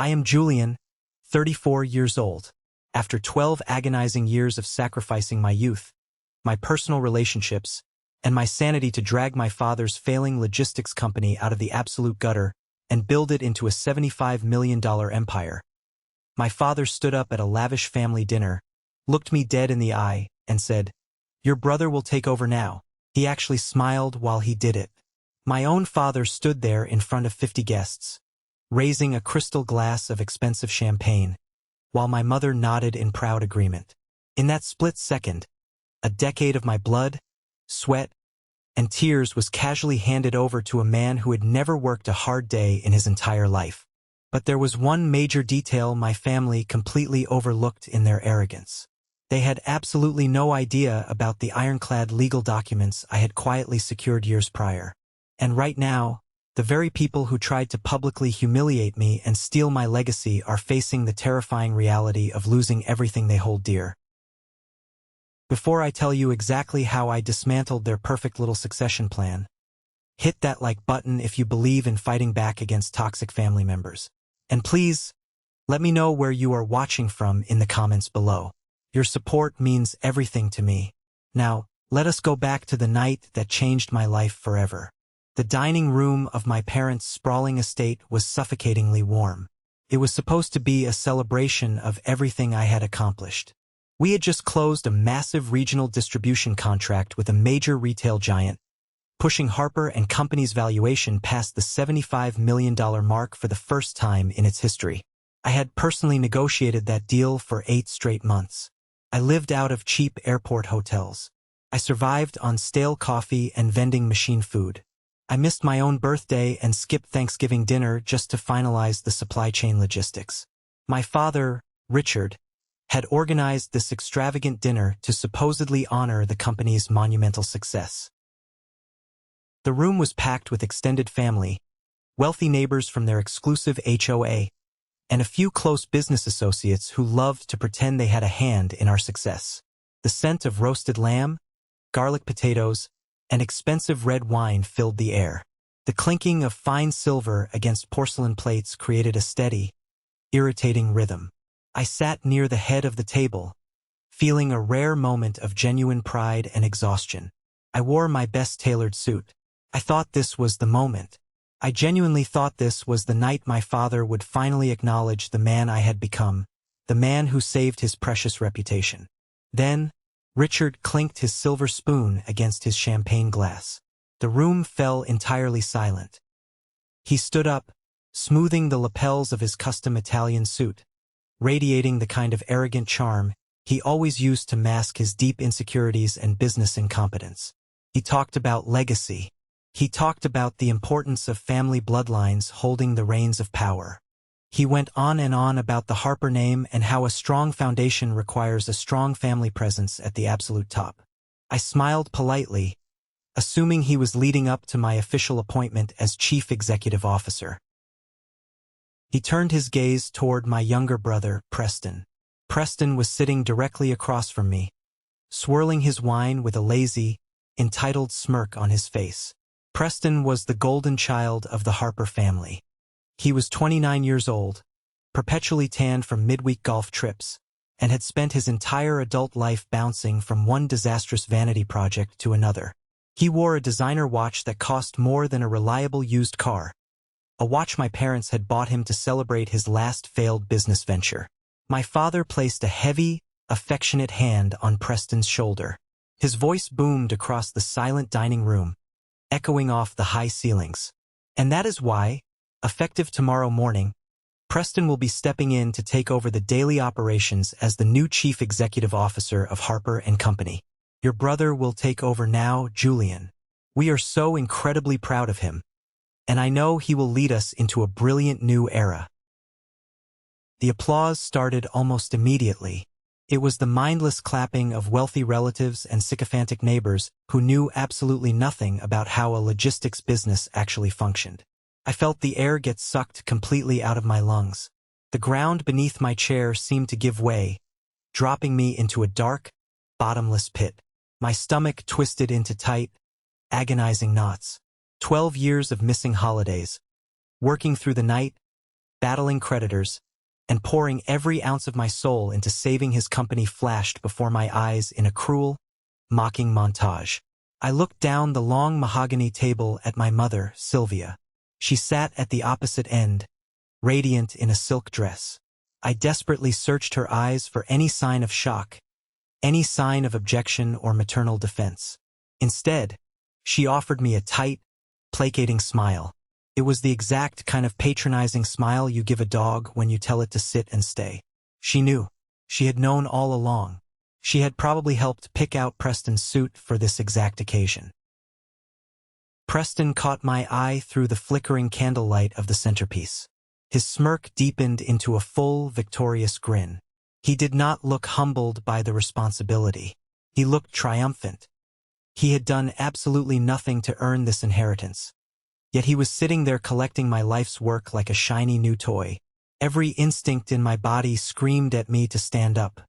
I am Julian, 34 years old. After 12 agonizing years of sacrificing my youth, my personal relationships, and my sanity to drag my father's failing logistics company out of the absolute gutter and build it into a $75 million empire, my father stood up at a lavish family dinner, looked me dead in the eye, and said, "Your brother will take over now." He actually smiled while he did it. My own father stood there in front of 50 guests, raising a crystal glass of expensive champagne, while my mother nodded in proud agreement. In that split second, a decade of my blood, sweat, and tears was casually handed over to a man who had never worked a hard day in his entire life. But there was one major detail my family completely overlooked in their arrogance. They had absolutely no idea about the ironclad legal documents I had quietly secured years prior. And right now, the very people who tried to publicly humiliate me and steal my legacy are facing the terrifying reality of losing everything they hold dear. Before I tell you exactly how I dismantled their perfect little succession plan, hit that like button if you believe in fighting back against toxic family members. And please, let me know where you are watching from in the comments below. Your support means everything to me. Now, let us go back to the night that changed my life forever. The dining room of my parents' sprawling estate was suffocatingly warm. It was supposed to be a celebration of everything I had accomplished. We had just closed a massive regional distribution contract with a major retail giant, pushing Harper & Company's valuation past the $75 million mark for the first time in its history. I had personally negotiated that deal for 8 straight months. I lived out of cheap airport hotels. I survived on stale coffee and vending machine food. I missed my own birthday and skipped Thanksgiving dinner just to finalize the supply chain logistics. My father, Richard, had organized this extravagant dinner to supposedly honor the company's monumental success. The room was packed with extended family, wealthy neighbors from their exclusive HOA, and a few close business associates who loved to pretend they had a hand in our success. The scent of roasted lamb, garlic potatoes, and expensive red wine filled the air. The clinking of fine silver against porcelain plates created a steady, irritating rhythm. I sat near the head of the table, feeling a rare moment of genuine pride and exhaustion. I wore my best tailored suit. I thought this was the moment. I genuinely thought this was the night my father would finally acknowledge the man I had become, the man who saved his precious reputation. Then, Richard clinked his silver spoon against his champagne glass. The room fell entirely silent. He stood up, smoothing the lapels of his custom Italian suit, radiating the kind of arrogant charm he always used to mask his deep insecurities and business incompetence. He talked about legacy. He talked about the importance of family bloodlines holding the reins of power. He went on and on about the Harper name and how a strong foundation requires a strong family presence at the absolute top. I smiled politely, assuming he was leading up to my official appointment as Chief Executive Officer. He turned his gaze toward my younger brother, Preston. Preston was sitting directly across from me, swirling his wine with a lazy, entitled smirk on his face. Preston was the golden child of the Harper family. He was 29 years old, perpetually tanned from midweek golf trips, and had spent his entire adult life bouncing from one disastrous vanity project to another. He wore a designer watch that cost more than a reliable used car, a watch my parents had bought him to celebrate his last failed business venture. My father placed a heavy, affectionate hand on Preston's shoulder. His voice boomed across the silent dining room, echoing off the high ceilings. And that is why, effective tomorrow morning, Preston will be stepping in to take over the daily operations as the new Chief Executive Officer of Harper & Company. Your brother will take over now, Julian. We are so incredibly proud of him, and I know he will lead us into a brilliant new era. The applause started almost immediately. It was the mindless clapping of wealthy relatives and sycophantic neighbors who knew absolutely nothing about how a logistics business actually functioned. I felt the air get sucked completely out of my lungs. The ground beneath my chair seemed to give way, dropping me into a dark, bottomless pit. My stomach twisted into tight, agonizing knots. 12 years of missing holidays, working through the night, battling creditors, and pouring every ounce of my soul into saving his company flashed before my eyes in a cruel, mocking montage. I looked down the long mahogany table at my mother, Sylvia. She sat at the opposite end, radiant in a silk dress. I desperately searched her eyes for any sign of shock, any sign of objection or maternal defense. Instead, she offered me a tight, placating smile. It was the exact kind of patronizing smile you give a dog when you tell it to sit and stay. She knew. She had known all along. She had probably helped pick out Preston's suit for this exact occasion. Preston caught my eye through the flickering candlelight of the centerpiece. His smirk deepened into a full, victorious grin. He did not look humbled by the responsibility. He looked triumphant. He had done absolutely nothing to earn this inheritance. Yet he was sitting there collecting my life's work like a shiny new toy. Every instinct in my body screamed at me to stand up.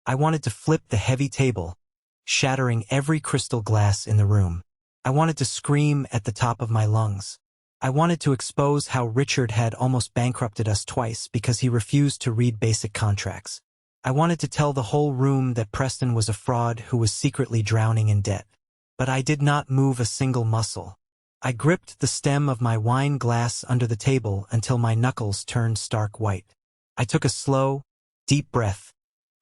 I wanted to flip the heavy table, shattering every crystal glass in the room. I wanted to scream at the top of my lungs. I wanted to expose how Richard had almost bankrupted us twice because he refused to read basic contracts. I wanted to tell the whole room that Preston was a fraud who was secretly drowning in debt. But I did not move a single muscle. I gripped the stem of my wine glass under the table until my knuckles turned stark white. I took a slow, deep breath,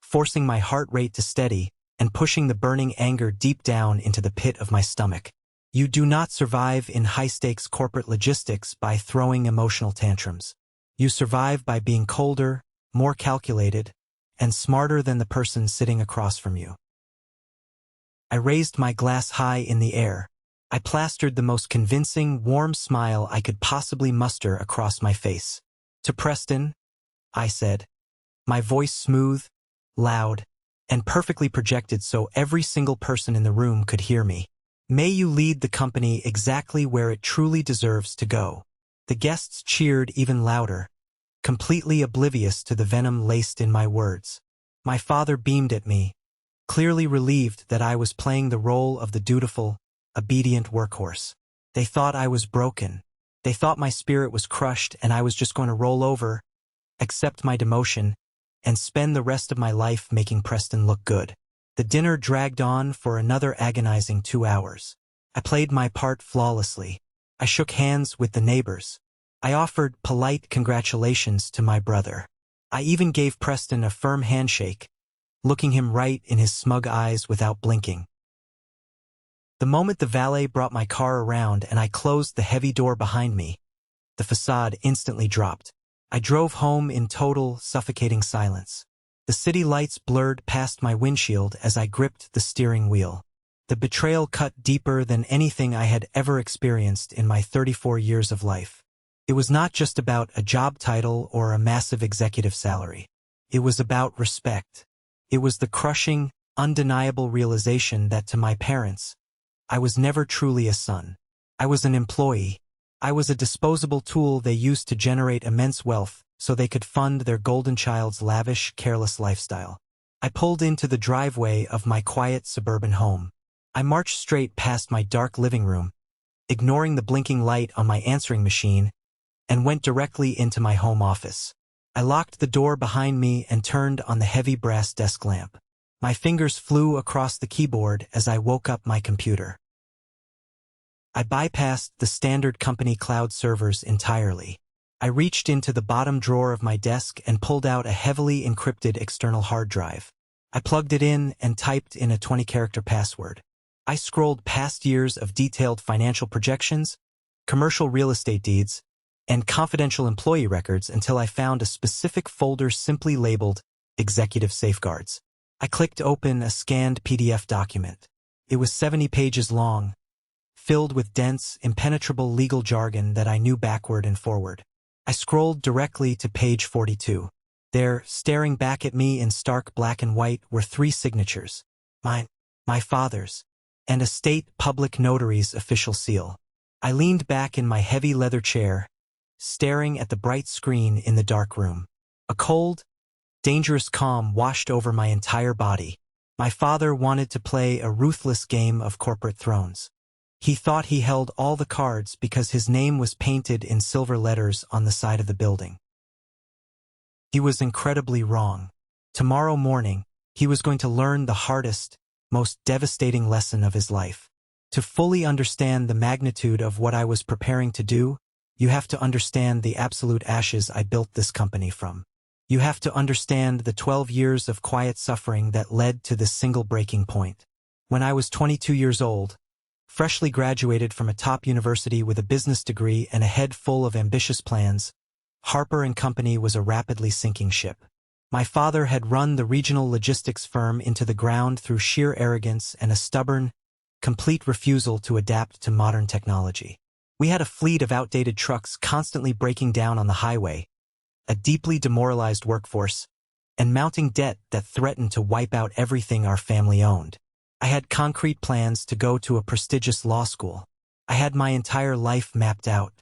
forcing my heart rate to steady and pushing the burning anger deep down into the pit of my stomach. You do not survive in high-stakes corporate logistics by throwing emotional tantrums. You survive by being colder, more calculated, and smarter than the person sitting across from you. I raised my glass high in the air. I plastered the most convincing, warm smile I could possibly muster across my face. To Preston, I said, my voice smooth, loud, and perfectly projected so every single person in the room could hear me. May you lead the company exactly where it truly deserves to go. The guests cheered even louder, completely oblivious to the venom laced in my words. My father beamed at me, clearly relieved that I was playing the role of the dutiful, obedient workhorse. They thought I was broken. They thought my spirit was crushed and I was just going to roll over, accept my demotion, and spend the rest of my life making Preston look good. The dinner dragged on for another agonizing 2 hours. I played my part flawlessly. I shook hands with the neighbors. I offered polite congratulations to my brother. I even gave Preston a firm handshake, looking him right in his smug eyes without blinking. The moment the valet brought my car around and I closed the heavy door behind me, the facade instantly dropped. I drove home in total, suffocating silence. The city lights blurred past my windshield as I gripped the steering wheel. The betrayal cut deeper than anything I had ever experienced in my 34 years of life. It was not just about a job title or a massive executive salary. It was about respect. It was the crushing, undeniable realization that to my parents, I was never truly a son. I was an employee. I was a disposable tool they used to generate immense wealth so they could fund their golden child's lavish, careless lifestyle. I pulled into the driveway of my quiet suburban home. I marched straight past my dark living room, ignoring the blinking light on my answering machine, and went directly into my home office. I locked the door behind me and turned on the heavy brass desk lamp. My fingers flew across the keyboard as I woke up my computer. I bypassed the standard company cloud servers entirely. I reached into the bottom drawer of my desk and pulled out a heavily encrypted external hard drive. I plugged it in and typed in a 20-character password. I scrolled past years of detailed financial projections, commercial real estate deeds, and confidential employee records until I found a specific folder simply labeled Executive Safeguards. I clicked open a scanned PDF document. It was 70 pages long, filled with dense, impenetrable legal jargon that I knew backward and forward. I scrolled directly to page 42. There, staring back at me in stark black and white, were 3 signatures. Mine, my father's, and a state public notary's official seal. I leaned back in my heavy leather chair, staring at the bright screen in the dark room. A cold, dangerous calm washed over my entire body. My father wanted to play a ruthless game of corporate thrones. He thought he held all the cards because his name was painted in silver letters on the side of the building. He was incredibly wrong. Tomorrow morning, he was going to learn the hardest, most devastating lesson of his life. To fully understand the magnitude of what I was preparing to do, you have to understand the absolute ashes I built this company from. You have to understand the 12 years of quiet suffering that led to this single breaking point. When I was 22 years old, freshly graduated from a top university with a business degree and a head full of ambitious plans, Harper & Company was a rapidly sinking ship. My father had run the regional logistics firm into the ground through sheer arrogance and a stubborn, complete refusal to adapt to modern technology. We had a fleet of outdated trucks constantly breaking down on the highway, a deeply demoralized workforce, and mounting debt that threatened to wipe out everything our family owned. I had concrete plans to go to a prestigious law school. I had my entire life mapped out.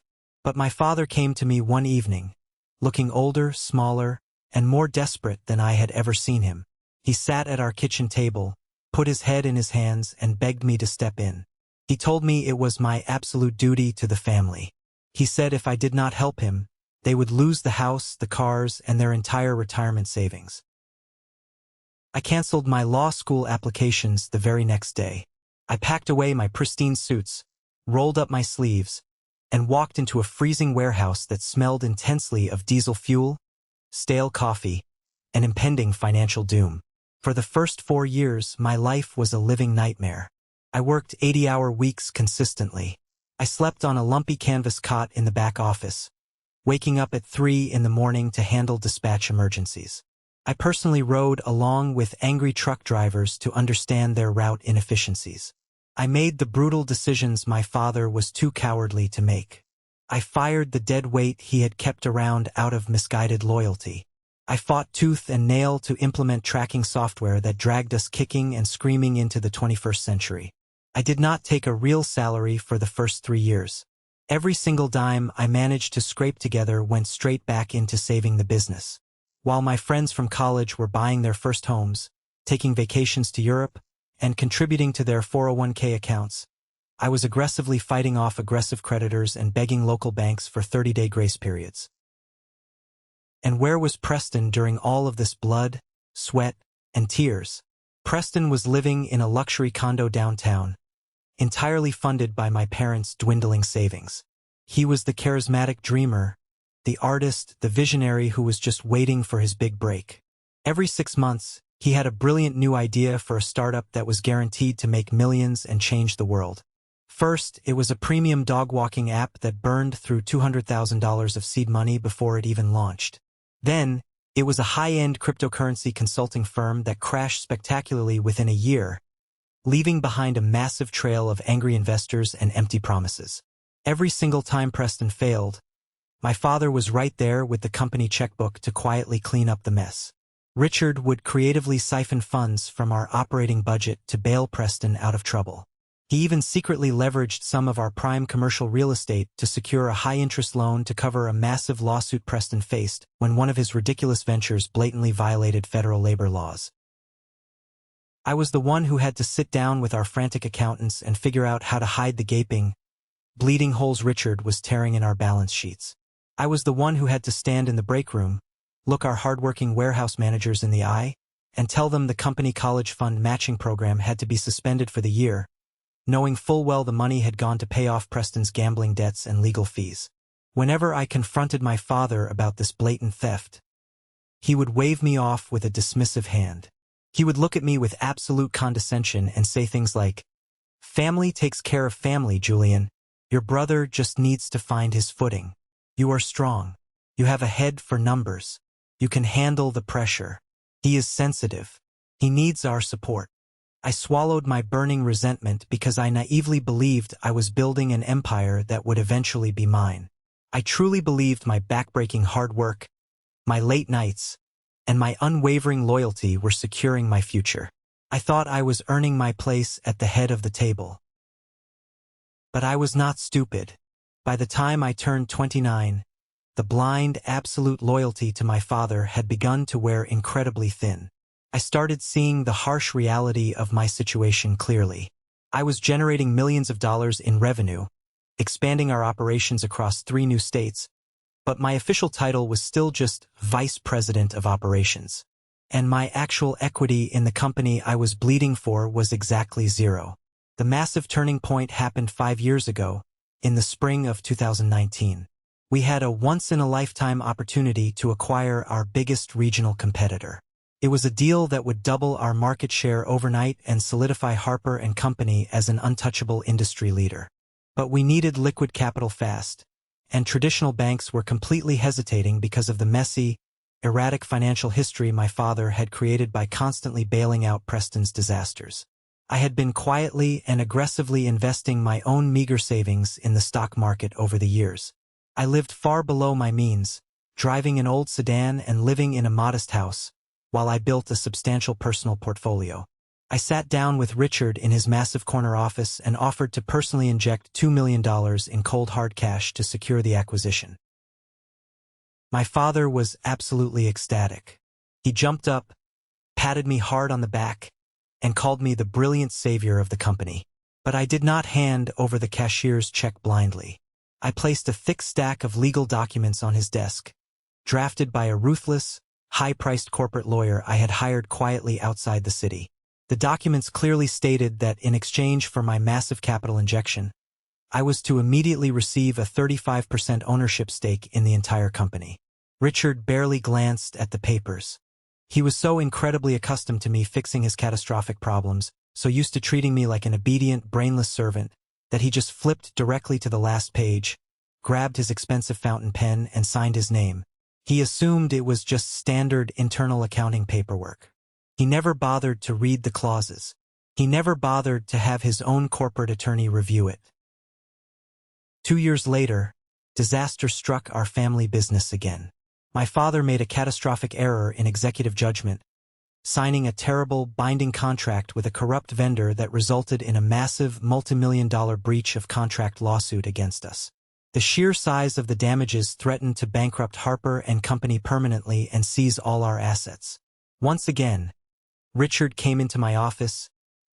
But my father came to me one evening, looking older, smaller, and more desperate than I had ever seen him. He sat at our kitchen table, put his head in his hands, and begged me to step in. He told me it was my absolute duty to the family. He said if I did not help him, they would lose the house, the cars, and their entire retirement savings. I canceled my law school applications the very next day. I packed away my pristine suits, rolled up my sleeves, and walked into a freezing warehouse that smelled intensely of diesel fuel, stale coffee, and impending financial doom. For the first 4 years, my life was a living nightmare. I worked 80-hour weeks consistently. I slept on a lumpy canvas cot in the back office, waking up at 3 in the morning to handle dispatch emergencies. I personally rode along with angry truck drivers to understand their route inefficiencies. I made the brutal decisions my father was too cowardly to make. I fired the dead weight he had kept around out of misguided loyalty. I fought tooth and nail to implement tracking software that dragged us kicking and screaming into the 21st century. I did not take a real salary for the first 3 years. Every single dime I managed to scrape together went straight back into saving the business. While my friends from college were buying their first homes, taking vacations to Europe, and contributing to their 401k accounts, I was aggressively fighting off aggressive creditors and begging local banks for 30-day grace periods. And where was Preston during all of this blood, sweat, and tears? Preston was living in a luxury condo downtown, entirely funded by my parents' dwindling savings. He was the charismatic dreamer, the artist, the visionary who was just waiting for his big break. Every 6 months, he had a brilliant new idea for a startup that was guaranteed to make millions and change the world. First, it was a premium dog-walking app that burned through $200,000 of seed money before it even launched. Then, it was a high-end cryptocurrency consulting firm that crashed spectacularly within a year, leaving behind a massive trail of angry investors and empty promises. Every single time Preston failed, my father was right there with the company checkbook to quietly clean up the mess. Richard would creatively siphon funds from our operating budget to bail Preston out of trouble. He even secretly leveraged some of our prime commercial real estate to secure a high-interest loan to cover a massive lawsuit Preston faced when one of his ridiculous ventures blatantly violated federal labor laws. I was the one who had to sit down with our frantic accountants and figure out how to hide the gaping, bleeding holes Richard was tearing in our balance sheets. I was the one who had to stand in the break room, look our hardworking warehouse managers in the eye, and tell them the company college fund matching program had to be suspended for the year, knowing full well the money had gone to pay off Preston's gambling debts and legal fees. Whenever I confronted my father about this blatant theft, he would wave me off with a dismissive hand. He would look at me with absolute condescension and say things like, "Family takes care of family, Julian. Your brother just needs to find his footing. You are strong. You have a head for numbers. You can handle the pressure. He is sensitive. He needs our support." I swallowed my burning resentment because I naively believed I was building an empire that would eventually be mine. I truly believed my backbreaking hard work, my late nights, and my unwavering loyalty were securing my future. I thought I was earning my place at the head of the table. But I was not stupid. By the time I turned 29, the blind, absolute loyalty to my father had begun to wear incredibly thin. I started seeing the harsh reality of my situation clearly. I was generating millions of dollars in revenue, expanding our operations across 3 new states, but my official title was still just Vice President of Operations. And my actual equity in the company I was bleeding for was exactly zero. The massive turning point happened 5 years ago, in the spring of 2019. We had a once-in-a-lifetime opportunity to acquire our biggest regional competitor. It was a deal that would double our market share overnight and solidify Harper & Company as an untouchable industry leader. But we needed liquid capital fast, and traditional banks were completely hesitating because of the messy, erratic financial history my father had created by constantly bailing out Preston's disasters. I had been quietly and aggressively investing my own meager savings in the stock market over the years. I lived far below my means, driving an old sedan and living in a modest house, while I built a substantial personal portfolio. I sat down with Richard in his massive corner office and offered to personally inject $2 million in cold hard cash to secure the acquisition. My father was absolutely ecstatic. He jumped up, patted me hard on the back, and called me the brilliant savior of the company. But I did not hand over the cashier's check blindly. I placed a thick stack of legal documents on his desk, drafted by a ruthless, high-priced corporate lawyer I had hired quietly outside the city. The documents clearly stated that in exchange for my massive capital injection, I was to immediately receive a 35% ownership stake in the entire company. Richard barely glanced at the papers. He was so incredibly accustomed to me fixing his catastrophic problems, so used to treating me like an obedient, brainless servant, that he just flipped directly to the last page, grabbed his expensive fountain pen, and signed his name. He assumed it was just standard internal accounting paperwork. He never bothered to read the clauses. He never bothered to have his own corporate attorney review it. 2 years later, disaster struck our family business again. My father made a catastrophic error in executive judgment, signing a terrible, binding contract with a corrupt vendor that resulted in a massive, multi-million-dollar breach of contract lawsuit against us. The sheer size of the damages threatened to bankrupt Harper & Company permanently and seize all our assets. Once again, Richard came into my office,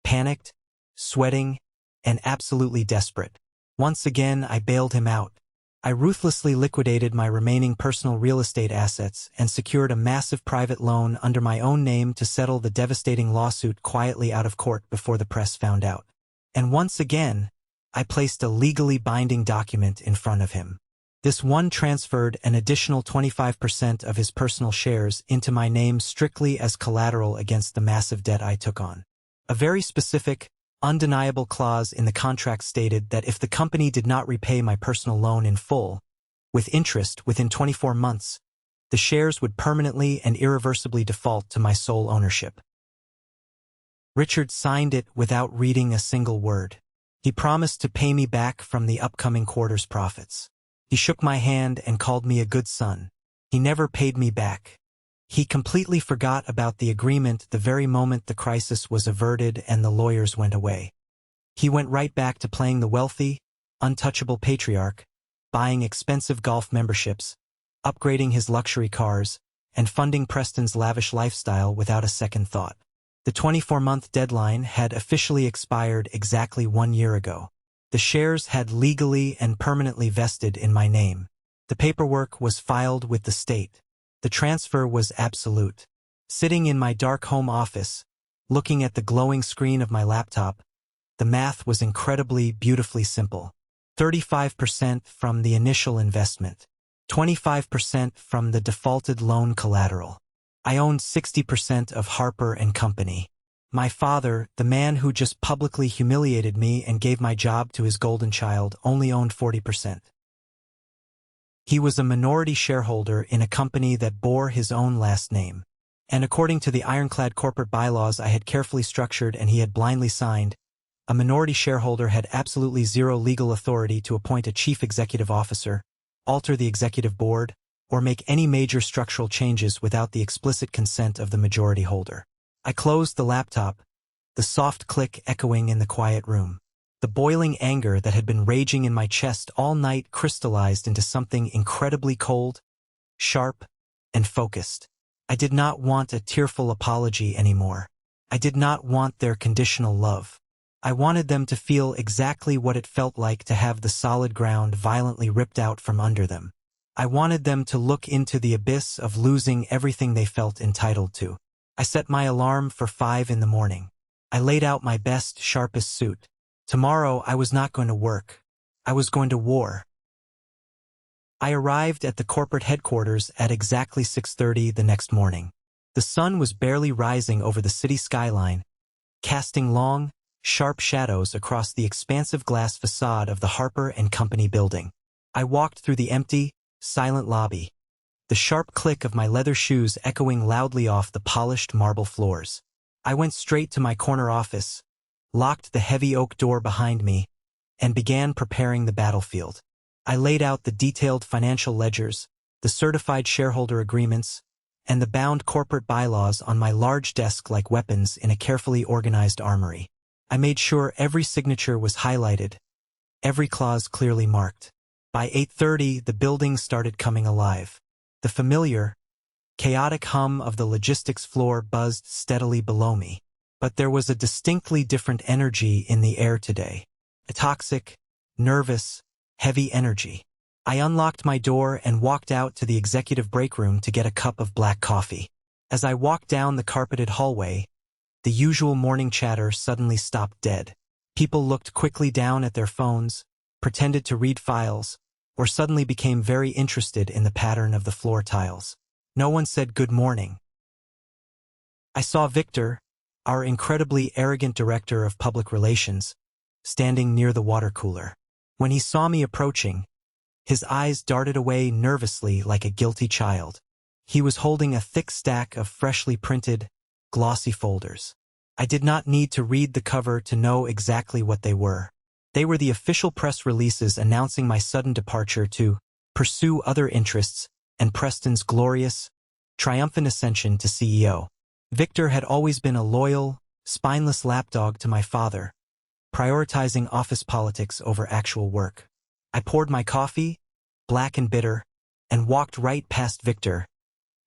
panicked, sweating, and absolutely desperate. Once again, I bailed him out. I ruthlessly liquidated my remaining personal real estate assets and secured a massive private loan under my own name to settle the devastating lawsuit quietly out of court before the press found out. And once again, I placed a legally binding document in front of him. This one transferred an additional 25% of his personal shares into my name strictly as collateral against the massive debt I took on. A very specific, undeniable clause in the contract stated that if the company did not repay my personal loan in full, with interest within 24 months, the shares would permanently and irreversibly default to my sole ownership. Richard signed it without reading a single word. He promised to pay me back from the upcoming quarter's profits. He shook my hand and called me a good son. He never paid me back. He completely forgot about the agreement the very moment the crisis was averted and the lawyers went away. He went right back to playing the wealthy, untouchable patriarch, buying expensive golf memberships, upgrading his luxury cars, and funding Preston's lavish lifestyle without a second thought. The 24-month deadline had officially expired exactly 1 year ago. The shares had legally and permanently vested in my name. The paperwork was filed with the state. The transfer was absolute. Sitting in my dark home office, looking at the glowing screen of my laptop, the math was incredibly, beautifully simple. 35% from the initial investment. 25% from the defaulted loan collateral. I owned 60% of Harper & Company. My father, the man who just publicly humiliated me and gave my job to his golden child, only owned 40%. He was a minority shareholder in a company that bore his own last name. And according to the ironclad corporate bylaws I had carefully structured and he had blindly signed, a minority shareholder had absolutely zero legal authority to appoint a chief executive officer, alter the executive board, or make any major structural changes without the explicit consent of the majority holder. I closed the laptop, the soft click echoing in the quiet room. The boiling anger that had been raging in my chest all night crystallized into something incredibly cold, sharp, and focused. I did not want a tearful apology anymore. I did not want their conditional love. I wanted them to feel exactly what it felt like to have the solid ground violently ripped out from under them. I wanted them to look into the abyss of losing everything they felt entitled to. I set my alarm for 5 in the morning. I laid out my best, sharpest suit. Tomorrow I was not going to work. I was going to war. I arrived at the corporate headquarters at exactly 6:30 the next morning. The sun was barely rising over the city skyline, casting long, sharp shadows across the expansive glass facade of the Harper & Company building. I walked through the empty, silent lobby, the sharp click of my leather shoes echoing loudly off the polished marble floors. I went straight to my corner office, locked the heavy oak door behind me, and began preparing the battlefield. I laid out the detailed financial ledgers, the certified shareholder agreements, and the bound corporate bylaws on my large desk like weapons in a carefully organized armory. I made sure every signature was highlighted, every clause clearly marked. By 8:30, the building started coming alive. The familiar, chaotic hum of the logistics floor buzzed steadily below me. But there was a distinctly different energy in the air today. A toxic, nervous, heavy energy. I unlocked my door and walked out to the executive break room to get a cup of black coffee. As I walked down the carpeted hallway, the usual morning chatter suddenly stopped dead. People looked quickly down at their phones, pretended to read files, or suddenly became very interested in the pattern of the floor tiles. No one said good morning. I saw Victor, our incredibly arrogant director of public relations, standing near the water cooler. When he saw me approaching, his eyes darted away nervously like a guilty child. He was holding a thick stack of freshly printed, glossy folders. I did not need to read the cover to know exactly what they were. They were the official press releases announcing my sudden departure to pursue other interests and Preston's glorious, triumphant ascension to CEO. Victor had always been a loyal, spineless lapdog to my father, prioritizing office politics over actual work. I poured my coffee, black and bitter, and walked right past Victor,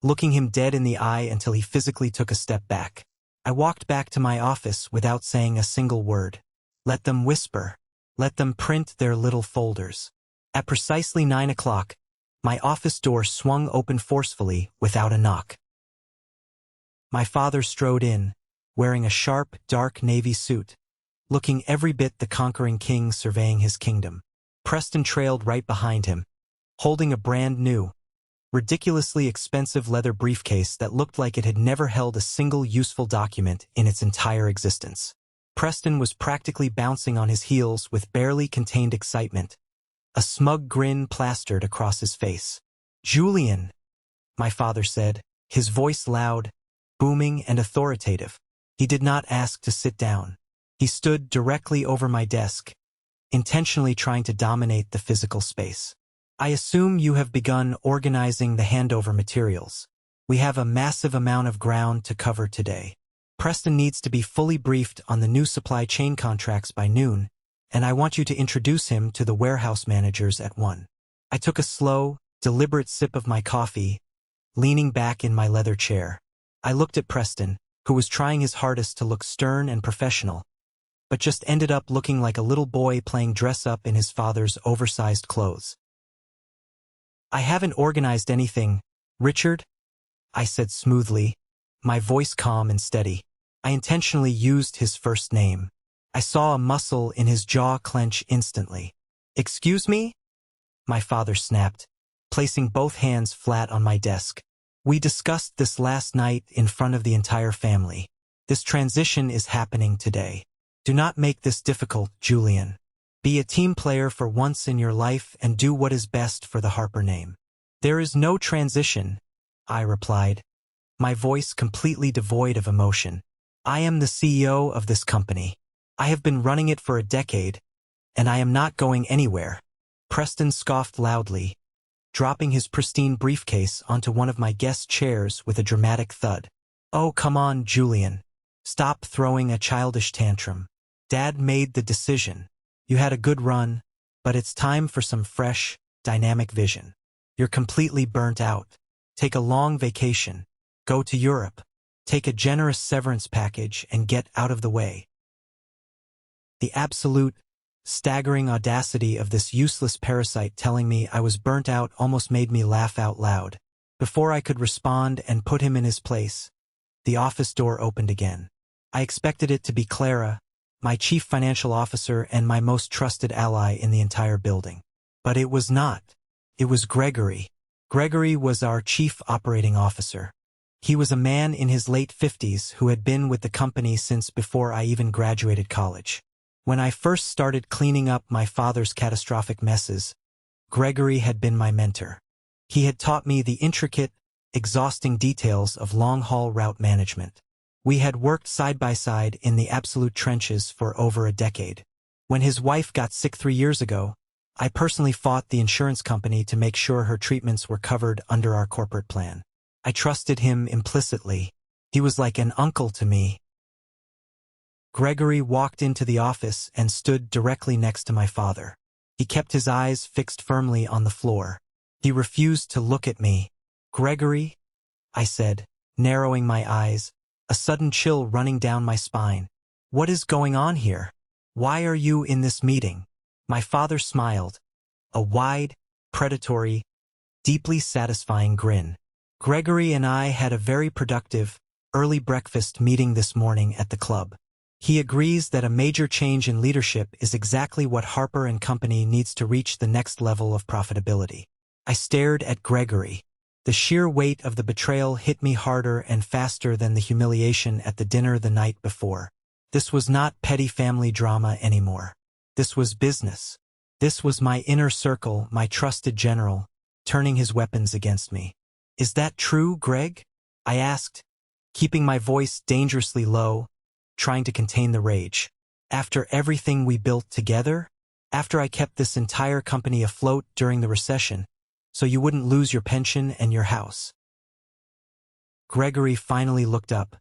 looking him dead in the eye until he physically took a step back. I walked back to my office without saying a single word. Let them whisper. Let them print their little folders. At precisely 9 o'clock, my office door swung open forcefully without a knock. My father strode in, wearing a sharp, dark navy suit, looking every bit the conquering king surveying his kingdom. Preston trailed right behind him, holding a brand new, ridiculously expensive leather briefcase that looked like it had never held a single useful document in its entire existence. Preston was practically bouncing on his heels with barely contained excitement, a smug grin plastered across his face. "Julian," my father said, his voice loud, booming and authoritative. He did not ask to sit down. He stood directly over my desk, intentionally trying to dominate the physical space. "I assume you have begun organizing the handover materials. We have a massive amount of ground to cover today. Preston needs to be fully briefed on the new supply chain contracts by noon, and I want you to introduce him to the warehouse managers at 1. I took a slow, deliberate sip of my coffee, leaning back in my leather chair. I looked at Preston, who was trying his hardest to look stern and professional, but just ended up looking like a little boy playing dress-up in his father's oversized clothes. "I haven't organized anything, Richard," I said smoothly, my voice calm and steady. I intentionally used his first name. I saw a muscle in his jaw clench instantly. "Excuse me?" my father snapped, placing both hands flat on my desk. "We discussed this last night in front of the entire family. This transition is happening today. Do not make this difficult, Julian. Be a team player for once in your life and do what is best for the Harper name." "There is no transition," I replied, my voice completely devoid of emotion. "I am the CEO of this company. I have been running it for a decade, and I am not going anywhere." Preston scoffed loudly, dropping his pristine briefcase onto one of my guest chairs with a dramatic thud. "Oh, come on, Julian. Stop throwing a childish tantrum. Dad made the decision. You had a good run, but it's time for some fresh, dynamic vision. You're completely burnt out. Take a long vacation. Go to Europe. Take a generous severance package and get out of the way." The absolute, staggering audacity of this useless parasite telling me I was burnt out almost made me laugh out loud. Before I could respond and put him in his place, the office door opened again. I expected it to be Clara, my chief financial officer and my most trusted ally in the entire building. But it was not. It was Gregory. Gregory was our chief operating officer. He was a man in his late 50s who had been with the company since before I even graduated college. When I first started cleaning up my father's catastrophic messes, Gregory had been my mentor. He had taught me the intricate, exhausting details of long-haul route management. We had worked side by side in the absolute trenches for over a decade. When his wife got sick 3 years ago, I personally fought the insurance company to make sure her treatments were covered under our corporate plan. I trusted him implicitly. He was like an uncle to me. Gregory walked into the office and stood directly next to my father. He kept his eyes fixed firmly on the floor. He refused to look at me. "Gregory?" I said, narrowing my eyes, a sudden chill running down my spine. "What is going on here? Why are you in this meeting?" My father smiled, a wide, predatory, deeply satisfying grin. "Gregory and I had a very productive, early breakfast meeting this morning at the club. He agrees that a major change in leadership is exactly what Harper & Company needs to reach the next level of profitability." I stared at Gregory. The sheer weight of the betrayal hit me harder and faster than the humiliation at the dinner the night before. This was not petty family drama anymore. This was business. This was my inner circle, my trusted general, turning his weapons against me. "Is that true, Greg?" I asked, keeping my voice dangerously low, trying to contain the rage. "After everything we built together? After I kept this entire company afloat during the recession, so you wouldn't lose your pension and your house?" Gregory finally looked up.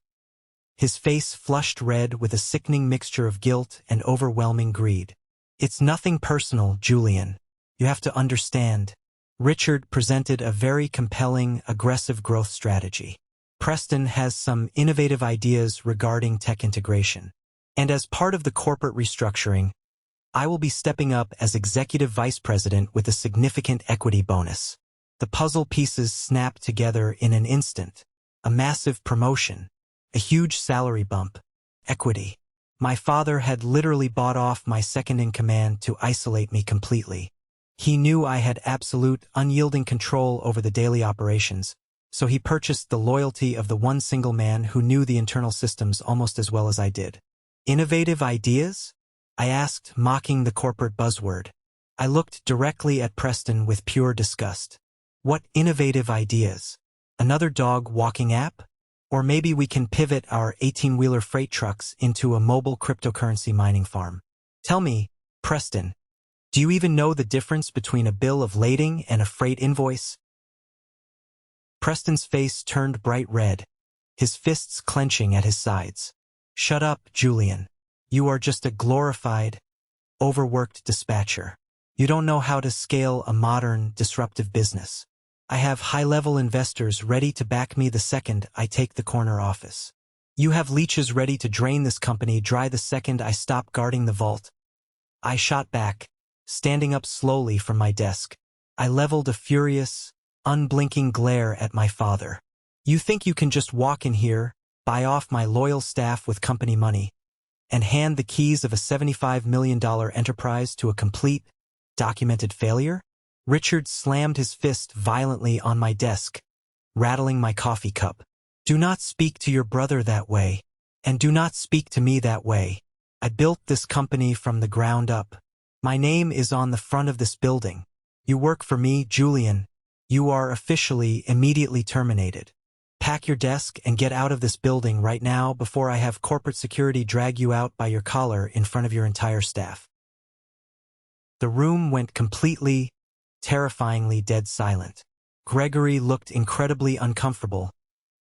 His face flushed red with a sickening mixture of guilt and overwhelming greed. "It's nothing personal, Julian. You have to understand." Richard presented a very compelling, aggressive growth strategy. "Preston has some innovative ideas regarding tech integration. And as part of the corporate restructuring, I will be stepping up as executive vice president with a significant equity bonus." The puzzle pieces snapped together in an instant. A massive promotion, a huge salary bump, equity. My father had literally bought off my second-in-command to isolate me completely. He knew I had absolute, unyielding control over the daily operations, so he purchased the loyalty of the one single man who knew the internal systems almost as well as I did. "Innovative ideas?" I asked, mocking the corporate buzzword. I looked directly at Preston with pure disgust. "What innovative ideas? Another dog walking app? Or maybe we can pivot our 18-wheeler freight trucks into a mobile cryptocurrency mining farm. Tell me, Preston, do you even know the difference between a bill of lading and a freight invoice?" Preston's face turned bright red, his fists clenching at his sides. "Shut up, Julian. You are just a glorified, overworked dispatcher. You don't know how to scale a modern, disruptive business. I have high-level investors ready to back me the second I take the corner office. You have leeches ready to drain this company dry the second I stop guarding the vault." I shot back, standing up slowly from my desk. I leveled a furious, unblinking glare at my father. "You think you can just walk in here, buy off my loyal staff with company money, and hand the keys of a $75 million enterprise to a complete, documented failure?" Richard slammed his fist violently on my desk, rattling my coffee cup. "Do not speak to your brother that way, and do not speak to me that way. I built this company from the ground up. My name is on the front of this building. You work for me, Julian. You are officially immediately terminated. Pack your desk and get out of this building right now before I have corporate security drag you out by your collar in front of your entire staff." The room went completely, terrifyingly dead silent. Gregory looked incredibly uncomfortable,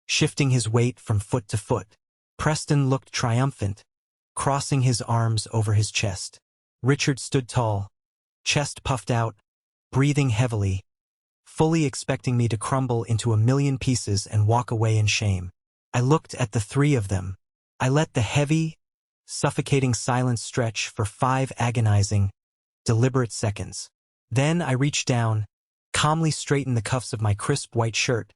shifting his weight from foot to foot. Preston looked triumphant, crossing his arms over his chest. Richard stood tall, chest puffed out, breathing heavily, fully expecting me to crumble into a million pieces and walk away in shame. I looked at the three of them. I let the heavy, suffocating silence stretch for 5 agonizing, deliberate seconds. Then I reached down, calmly straightened the cuffs of my crisp white shirt,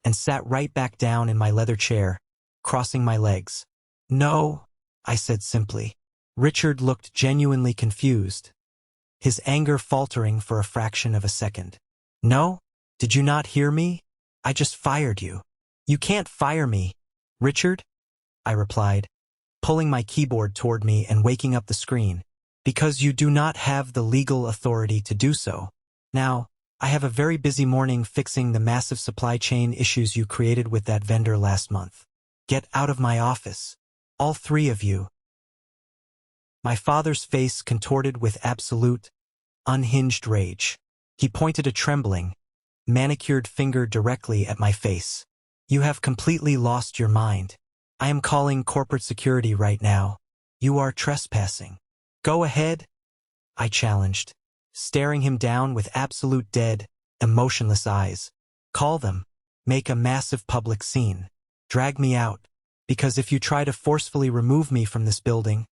and sat right back down in my leather chair, crossing my legs. "No," I said simply. Richard looked genuinely confused, his anger faltering for a fraction of a second. "No? Did you not hear me? I just fired you." "You can't fire me, Richard," I replied, pulling my keyboard toward me and waking up the screen. "Because you do not have the legal authority to do so. Now, I have a very busy morning fixing the massive supply chain issues you created with that vendor last month. Get out of my office. All 3 of you." My father's face contorted with absolute, unhinged rage. He pointed a trembling, manicured finger directly at my face. "You have completely lost your mind. I am calling corporate security right now. You are trespassing." "Go ahead," I challenged, staring him down with absolute dead, emotionless eyes. "Call them. Make a massive public scene. Drag me out. Because if you try to forcefully remove me from this building,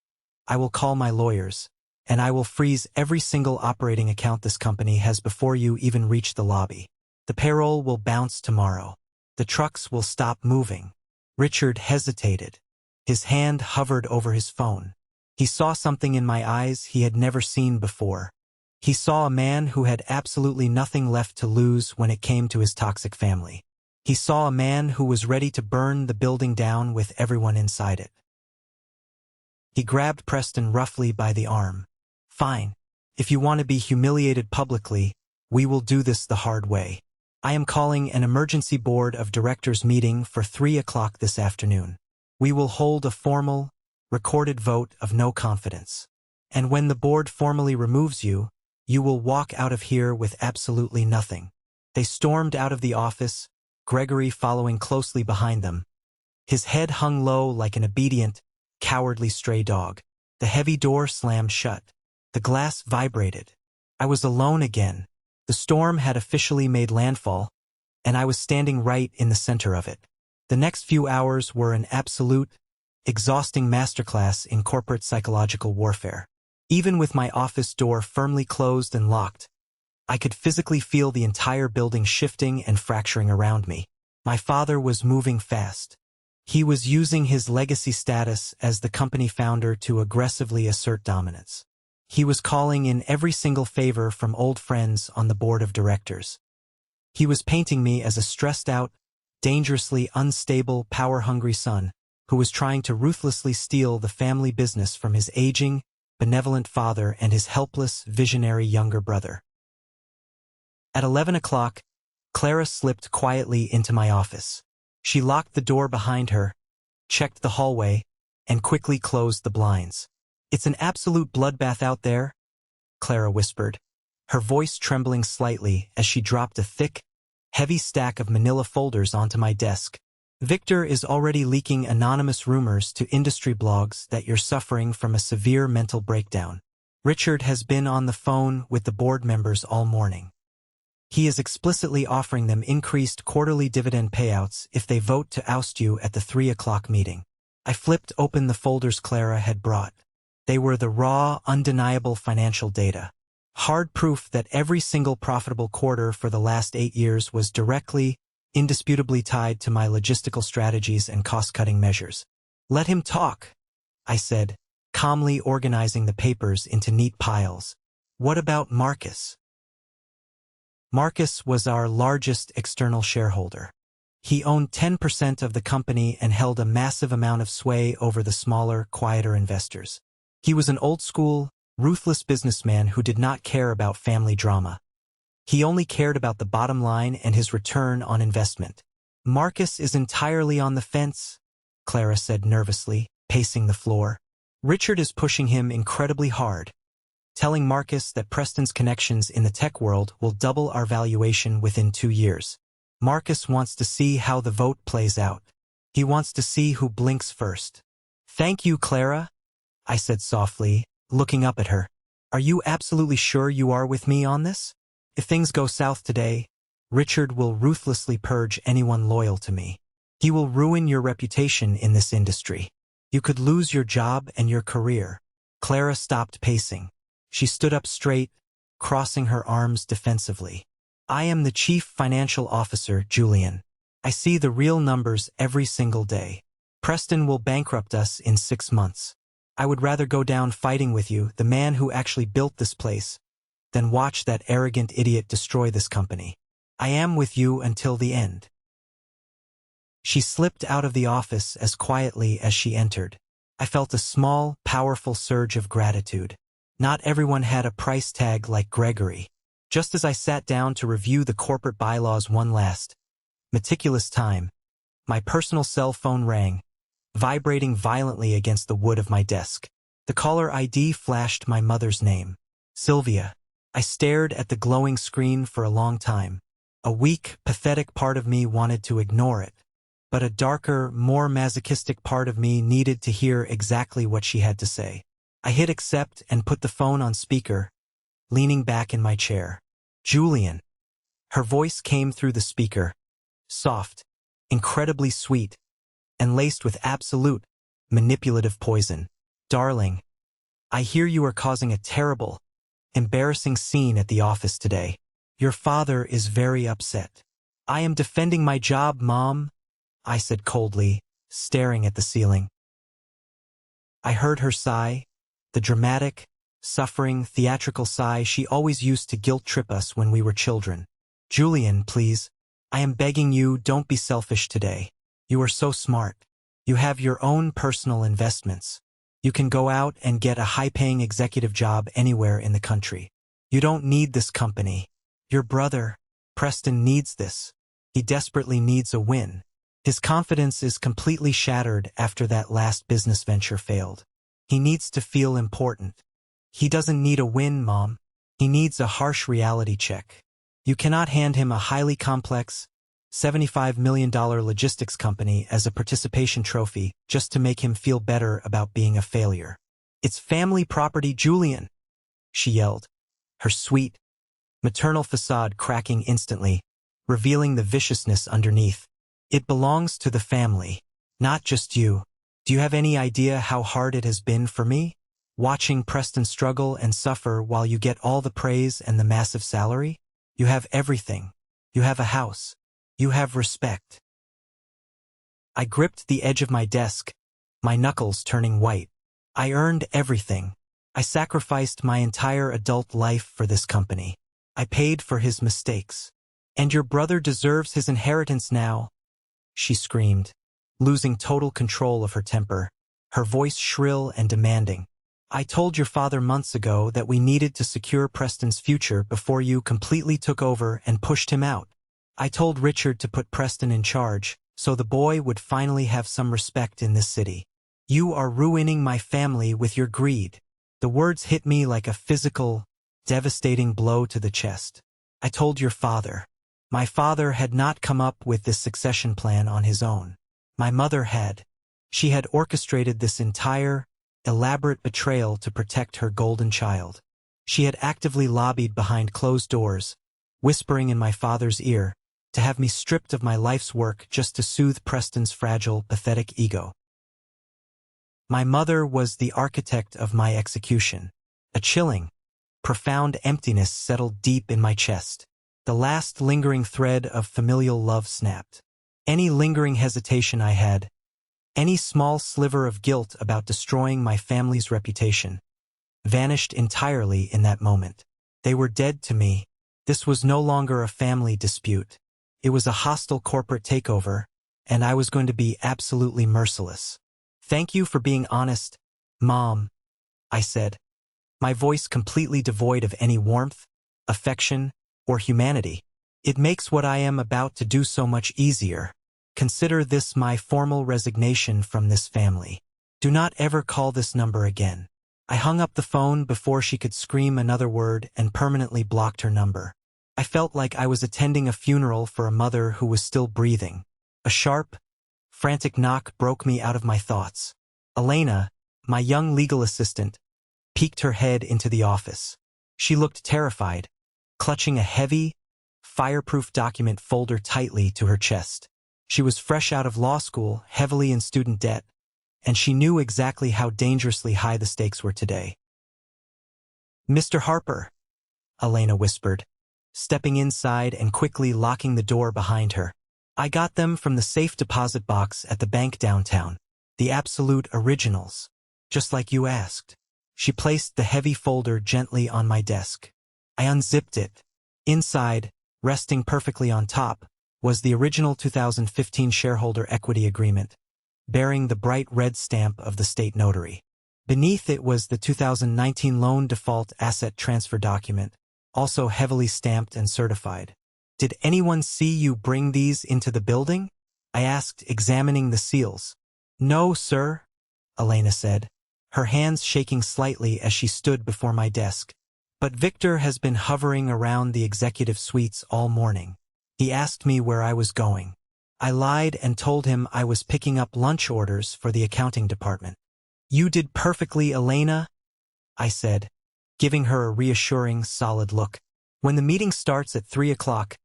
I will call my lawyers, and I will freeze every single operating account this company has before you even reach the lobby. The payroll will bounce tomorrow. The trucks will stop moving." Richard hesitated. His hand hovered over his phone. He saw something in my eyes he had never seen before. He saw a man who had absolutely nothing left to lose when it came to his toxic family. He saw a man who was ready to burn the building down with everyone inside it. He grabbed Preston roughly by the arm. "Fine. If you want to be humiliated publicly, we will do this the hard way. I am calling an emergency board of directors meeting for 3 o'clock this afternoon. We will hold a formal, recorded vote of no confidence. And when the board formally removes you, you will walk out of here with absolutely nothing." They stormed out of the office, Gregory following closely behind them. His head hung low like an obedient, cowardly stray dog. The heavy door slammed shut. The glass vibrated. I was alone again. The storm had officially made landfall, and I was standing right in the center of it. The next few hours were an absolute, exhausting masterclass in corporate psychological warfare. Even with my office door firmly closed and locked, I could physically feel the entire building shifting and fracturing around me. My father was moving fast. He was using his legacy status as the company founder to aggressively assert dominance. He was calling in every single favor from old friends on the board of directors. He was painting me as a stressed-out, dangerously unstable, power-hungry son who was trying to ruthlessly steal the family business from his aging, benevolent father and his helpless, visionary younger brother. At 11 o'clock, Clara slipped quietly into my office. She locked the door behind her, checked the hallway, and quickly closed the blinds. "It's an absolute bloodbath out there," Clara whispered, her voice trembling slightly as she dropped a thick, heavy stack of manila folders onto my desk. "Victor is already leaking anonymous rumors to industry blogs that you're suffering from a severe mental breakdown. Richard has been on the phone with the board members all morning. He is explicitly offering them increased quarterly dividend payouts if they vote to oust you at the 3 o'clock meeting." I flipped open the folders Clara had brought. They were the raw, undeniable financial data. Hard proof that every single profitable quarter for the last 8 years was directly, indisputably tied to my logistical strategies and cost-cutting measures. "Let him talk," I said, calmly organizing the papers into neat piles. "What about Marcus?" Marcus was our largest external shareholder. He owned 10% of the company and held a massive amount of sway over the smaller, quieter investors. He was an old-school, ruthless businessman who did not care about family drama. He only cared about the bottom line and his return on investment. "Marcus is entirely on the fence," Clara said nervously, pacing the floor. "Richard is pushing him incredibly hard, telling Marcus that Preston's connections in the tech world will double our valuation within 2 years. Marcus wants to see how the vote plays out. He wants to see who blinks first." "Thank you, Clara," I said softly, looking up at her. "Are you absolutely sure you are with me on this? If things go south today, Richard will ruthlessly purge anyone loyal to me. He will ruin your reputation in this industry." You could lose your job and your career. Clara stopped pacing. She stood up straight, crossing her arms defensively. I am the chief financial officer, Julian. I see the real numbers every single day. Preston will bankrupt us in 6 months. I would rather go down fighting with you, the man who actually built this place, than watch that arrogant idiot destroy this company. I am with you until the end. She slipped out of the office as quietly as she entered. I felt a small, powerful surge of gratitude. Not everyone had a price tag like Gregory. Just as I sat down to review the corporate bylaws one last meticulous time, my personal cell phone rang, vibrating violently against the wood of my desk. The caller ID flashed my mother's name, Sylvia. I stared at the glowing screen for a long time. A weak, pathetic part of me wanted to ignore it, but a darker, more masochistic part of me needed to hear exactly what she had to say. I hit accept and put the phone on speaker, leaning back in my chair. Julian. Her voice came through the speaker, soft, incredibly sweet, and laced with absolute, manipulative poison. Darling, I hear you are causing a terrible, embarrassing scene at the office today. Your father is very upset. I am defending my job, Mom, I said coldly, staring at the ceiling. I heard her sigh, the dramatic, suffering, theatrical sigh she always used to guilt-trip us when we were children. Julian, please. I am begging you, don't be selfish today. You are so smart. You have your own personal investments. You can go out and get a high-paying executive job anywhere in the country. You don't need this company. Your brother, Preston, needs this. He desperately needs a win. His confidence is completely shattered after that last business venture failed. He needs to feel important. He doesn't need a win, Mom. He needs a harsh reality check. You cannot hand him a highly complex, $75 million logistics company as a participation trophy just to make him feel better about being a failure. It's family property, Julian, she yelled, her sweet, maternal facade cracking instantly, revealing the viciousness underneath. It belongs to the family, not just you. Do you have any idea how hard it has been for me? Watching Preston struggle and suffer while you get all the praise and the massive salary? You have everything. You have a house. You have respect. I gripped the edge of my desk, my knuckles turning white. I earned everything. I sacrificed my entire adult life for this company. I paid for his mistakes. And your brother deserves his inheritance now, she screamed, losing total control of her temper, her voice shrill and demanding. I told your father months ago that we needed to secure Preston's future before you completely took over and pushed him out. I told Richard to put Preston in charge, so the boy would finally have some respect in this city. You are ruining my family with your greed. The words hit me like a physical, devastating blow to the chest. I told your father. My father had not come up with this succession plan on his own. My mother had. She had orchestrated this entire, elaborate betrayal to protect her golden child. She had actively lobbied behind closed doors, whispering in my father's ear, to have me stripped of my life's work just to soothe Preston's fragile, pathetic ego. My mother was the architect of my execution. A chilling, profound emptiness settled deep in my chest. The last lingering thread of familial love snapped. Any lingering hesitation I had, any small sliver of guilt about destroying my family's reputation, vanished entirely in that moment. They were dead to me. This was no longer a family dispute. It was a hostile corporate takeover, and I was going to be absolutely merciless. Thank you for being honest, Mom, I said, my voice completely devoid of any warmth, affection, or humanity. It makes what I am about to do so much easier. Consider this my formal resignation from this family. Do not ever call this number again. I hung up the phone before she could scream another word and permanently blocked her number. I felt like I was attending a funeral for a mother who was still breathing. A sharp, frantic knock broke me out of my thoughts. Elena, my young legal assistant, peeked her head into the office. She looked terrified, clutching a heavy, fireproof document folder tightly to her chest. She was fresh out of law school, heavily in student debt, and she knew exactly how dangerously high the stakes were today. "Mr. Harper," Elena whispered, stepping inside and quickly locking the door behind her. "I got them from the safe deposit box at the bank downtown. The absolute originals. Just like you asked." She placed the heavy folder gently on my desk. I unzipped it. Inside, resting perfectly on top, was the original 2015 shareholder equity agreement, bearing the bright red stamp of the state notary. Beneath it was the 2019 loan default asset transfer document, also heavily stamped and certified. "Did anyone see you bring these into the building?" I asked, examining the seals. "No, sir," Elena said, her hands shaking slightly as she stood before my desk. "But Victor has been hovering around the executive suites all morning. He asked me where I was going. I lied and told him I was picking up lunch orders for the accounting department." "You did perfectly, Elena," I said, giving her a reassuring, solid look. "When the meeting starts at 3 o'clock,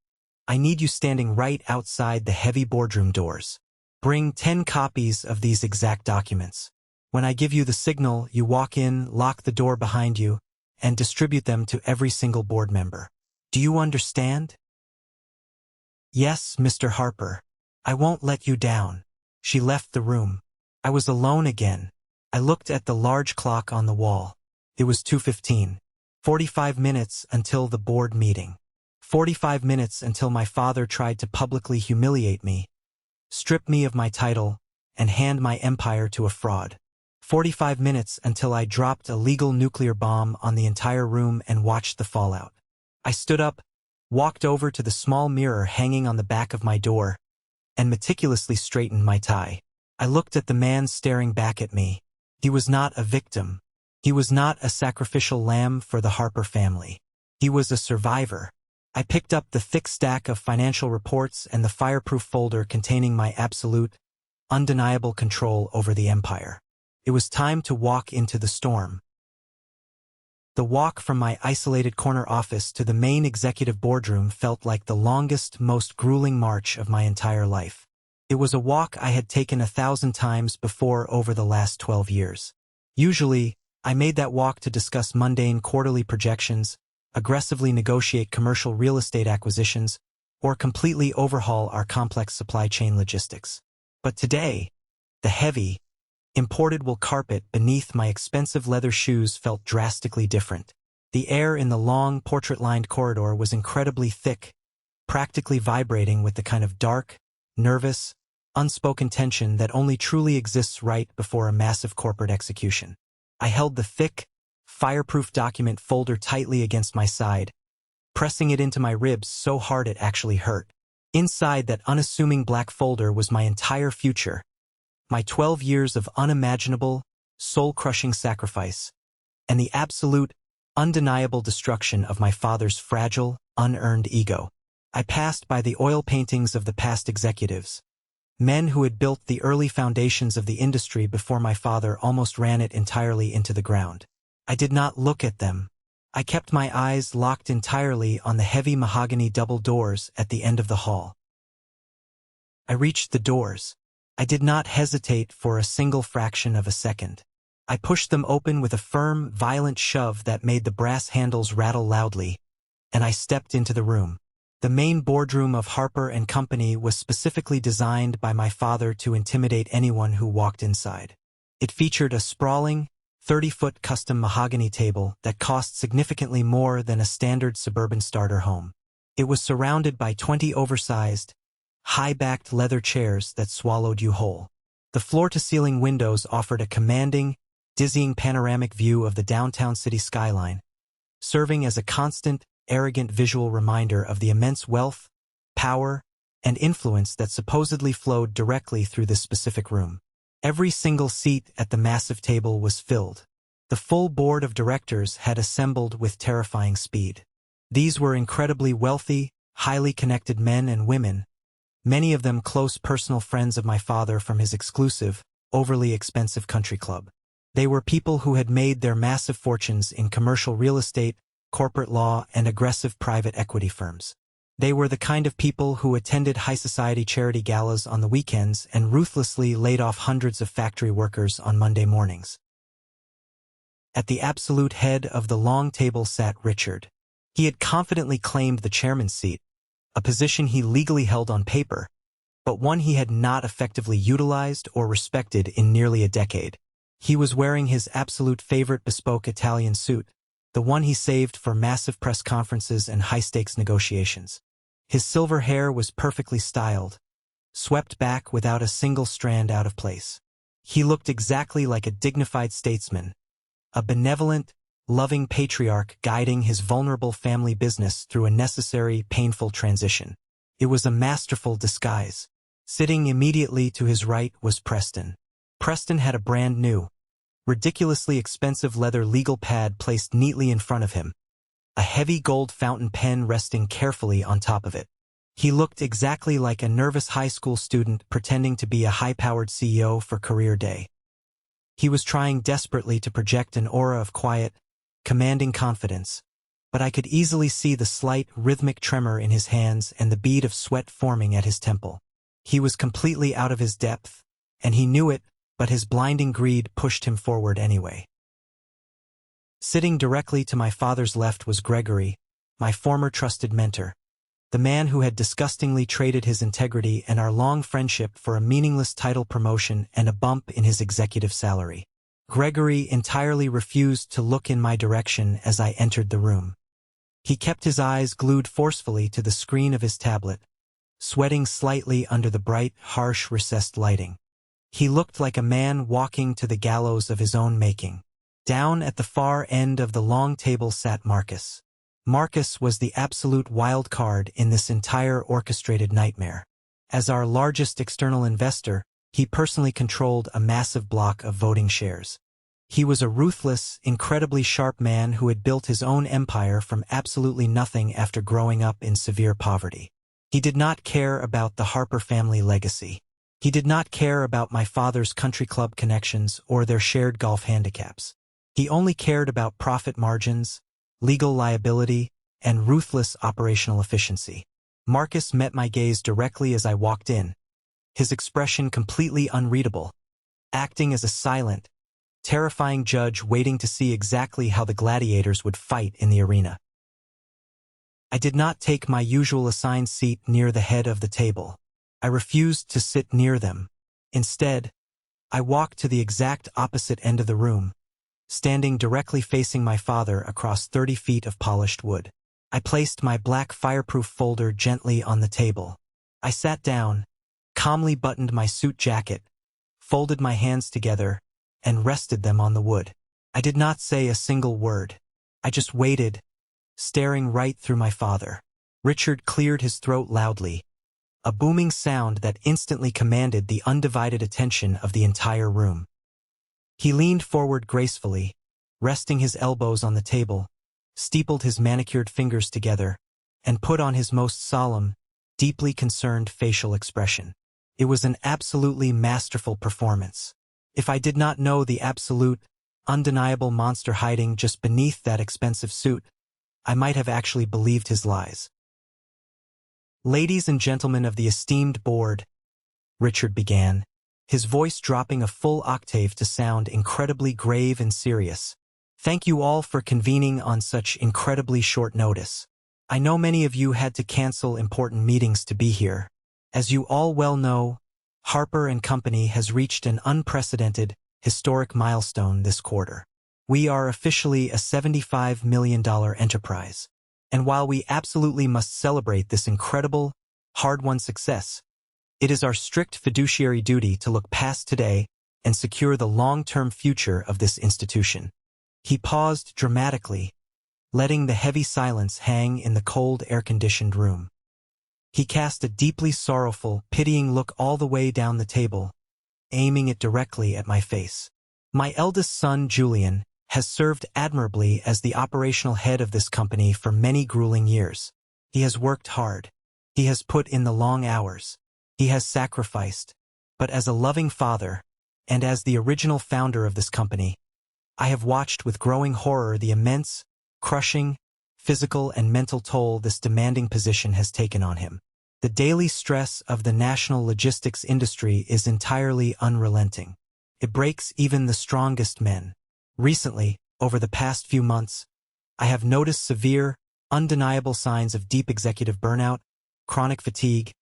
I need you standing right outside the heavy boardroom doors. Bring 10 copies of these exact documents. When I give you the signal, you walk in, lock the door behind you, and distribute them to every single board member. Do you understand?" "Yes, Mr. Harper. I won't let you down." She left the room. I was alone again. I looked at the large clock on the wall. It was 2:15. 45 minutes until the board meeting. 45 minutes until my father tried to publicly humiliate me, strip me of my title, and hand my empire to a fraud. 45 minutes until I dropped a legal nuclear bomb on the entire room and watched the fallout. I stood up, walked over to the small mirror hanging on the back of my door, and meticulously straightened my tie. I looked at the man staring back at me. He was not a victim. He was not a sacrificial lamb for the Harper family. He was a survivor. I picked up the thick stack of financial reports and the fireproof folder containing my absolute, undeniable control over the empire. It was time to walk into the storm. The walk from my isolated corner office to the main executive boardroom felt like the longest, most grueling march of my entire life. It was a walk I had taken 1,000 times before over the last 12 years. Usually, I made that walk to discuss mundane quarterly projections, aggressively negotiate commercial real estate acquisitions, or completely overhaul our complex supply chain logistics. But today, the heavy, imported wool carpet beneath my expensive leather shoes felt drastically different. The air in the long, portrait-lined corridor was incredibly thick, practically vibrating with the kind of dark, nervous, unspoken tension that only truly exists right before a massive corporate execution. I held the thick, fireproof document folder tightly against my side, pressing it into my ribs so hard it actually hurt. Inside that unassuming black folder was my entire future, my 12 years of unimaginable, soul-crushing sacrifice, and the absolute, undeniable destruction of my father's fragile, unearned ego. I passed by the oil paintings of the past executives, men who had built the early foundations of the industry before my father almost ran it entirely into the ground. I did not look at them. I kept my eyes locked entirely on the heavy mahogany double doors at the end of the hall. I reached the doors. I did not hesitate for a single fraction of a second. I pushed them open with a firm, violent shove that made the brass handles rattle loudly, and I stepped into the room. The main boardroom of Harper & Company was specifically designed by my father to intimidate anyone who walked inside. It featured a sprawling, 30-foot custom mahogany table that cost significantly more than a standard suburban starter home. It was surrounded by 20 oversized, high-backed leather chairs that swallowed you whole. The floor-to-ceiling windows offered a commanding, dizzying panoramic view of the downtown city skyline, serving as a constant, arrogant visual reminder of the immense wealth, power, and influence that supposedly flowed directly through this specific room. Every single seat at the massive table was filled. The full board of directors had assembled with terrifying speed. These were incredibly wealthy, highly connected men and women, many of them close personal friends of my father from his exclusive, overly expensive country club. They were people who had made their massive fortunes in commercial real estate, corporate law, and aggressive private equity firms. They were the kind of people who attended high society charity galas on the weekends and ruthlessly laid off hundreds of factory workers on Monday mornings. At the absolute head of the long table sat Richard. He had confidently claimed the chairman's seat, a position he legally held on paper, but one he had not effectively utilized or respected in nearly a decade. He was wearing his absolute favorite bespoke Italian suit, the one he saved for massive press conferences and high-stakes negotiations. His silver hair was perfectly styled, swept back without a single strand out of place. He looked exactly like a dignified statesman, a benevolent, loving patriarch guiding his vulnerable family business through a necessary, painful transition. It was a masterful disguise. Sitting immediately to his right was Preston. Preston had a brand new, ridiculously expensive leather legal pad placed neatly in front of him, a heavy gold fountain pen resting carefully on top of it. He looked exactly like a nervous high school student pretending to be a high-powered CEO for career day. He was trying desperately to project an aura of quiet, commanding confidence, but I could easily see the slight, rhythmic tremor in his hands and the bead of sweat forming at his temple. He was completely out of his depth, and he knew it, but his blinding greed pushed him forward anyway. Sitting directly to my father's left was Gregory, my former trusted mentor, the man who had disgustingly traded his integrity and our long friendship for a meaningless title promotion and a bump in his executive salary. Gregory entirely refused to look in my direction as I entered the room. He kept his eyes glued forcefully to the screen of his tablet, sweating slightly under the bright, harsh, recessed lighting. He looked like a man walking to the gallows of his own making. Down at the far end of the long table sat Marcus. Marcus was the absolute wild card in this entire orchestrated nightmare. As our largest external investor, he personally controlled a massive block of voting shares. He was a ruthless, incredibly sharp man who had built his own empire from absolutely nothing after growing up in severe poverty. He did not care about the Harper family legacy. He did not care about my father's country club connections or their shared golf handicaps. He only cared about profit margins, legal liability, and ruthless operational efficiency. Marcus met my gaze directly as I walked in, his expression completely unreadable, acting as a silent, terrifying judge waiting to see exactly how the gladiators would fight in the arena. I did not take my usual assigned seat near the head of the table. I refused to sit near them. Instead, I walked to the exact opposite end of the room, standing directly facing my father across 30 feet of polished wood. I placed my black fireproof folder gently on the table. I sat down, calmly buttoned my suit jacket, folded my hands together, and rested them on the wood. I did not say a single word. I just waited, staring right through my father. Richard cleared his throat loudly, a booming sound that instantly commanded the undivided attention of the entire room. He leaned forward gracefully, resting his elbows on the table, steepled his manicured fingers together, and put on his most solemn, deeply concerned facial expression. It was an absolutely masterful performance. If I did not know the absolute, undeniable monster hiding just beneath that expensive suit, I might have actually believed his lies. "Ladies and gentlemen of the esteemed board," Richard began, his voice dropping a full octave to sound incredibly grave and serious. "Thank you all for convening on such incredibly short notice. I know many of you had to cancel important meetings to be here. As you all well know, Harper & Company has reached an unprecedented, historic milestone this quarter. We are officially a $75 million enterprise. And while we absolutely must celebrate this incredible, hard-won success, it is our strict fiduciary duty to look past today and secure the long-term future of this institution." He paused dramatically, letting the heavy silence hang in the cold, air-conditioned room. He cast a deeply sorrowful, pitying look all the way down the table, aiming it directly at my face. "My eldest son, Julian, has served admirably as the operational head of this company for many grueling years. He has worked hard. He has put in the long hours. He has sacrificed. But as a loving father, and as the original founder of this company, I have watched with growing horror the immense, crushing, physical and mental toll this demanding position has taken on him. The daily stress of the national logistics industry is entirely unrelenting. It breaks even the strongest men. Recently, over the past few months, I have noticed severe, undeniable signs of deep executive burnout, chronic fatigue,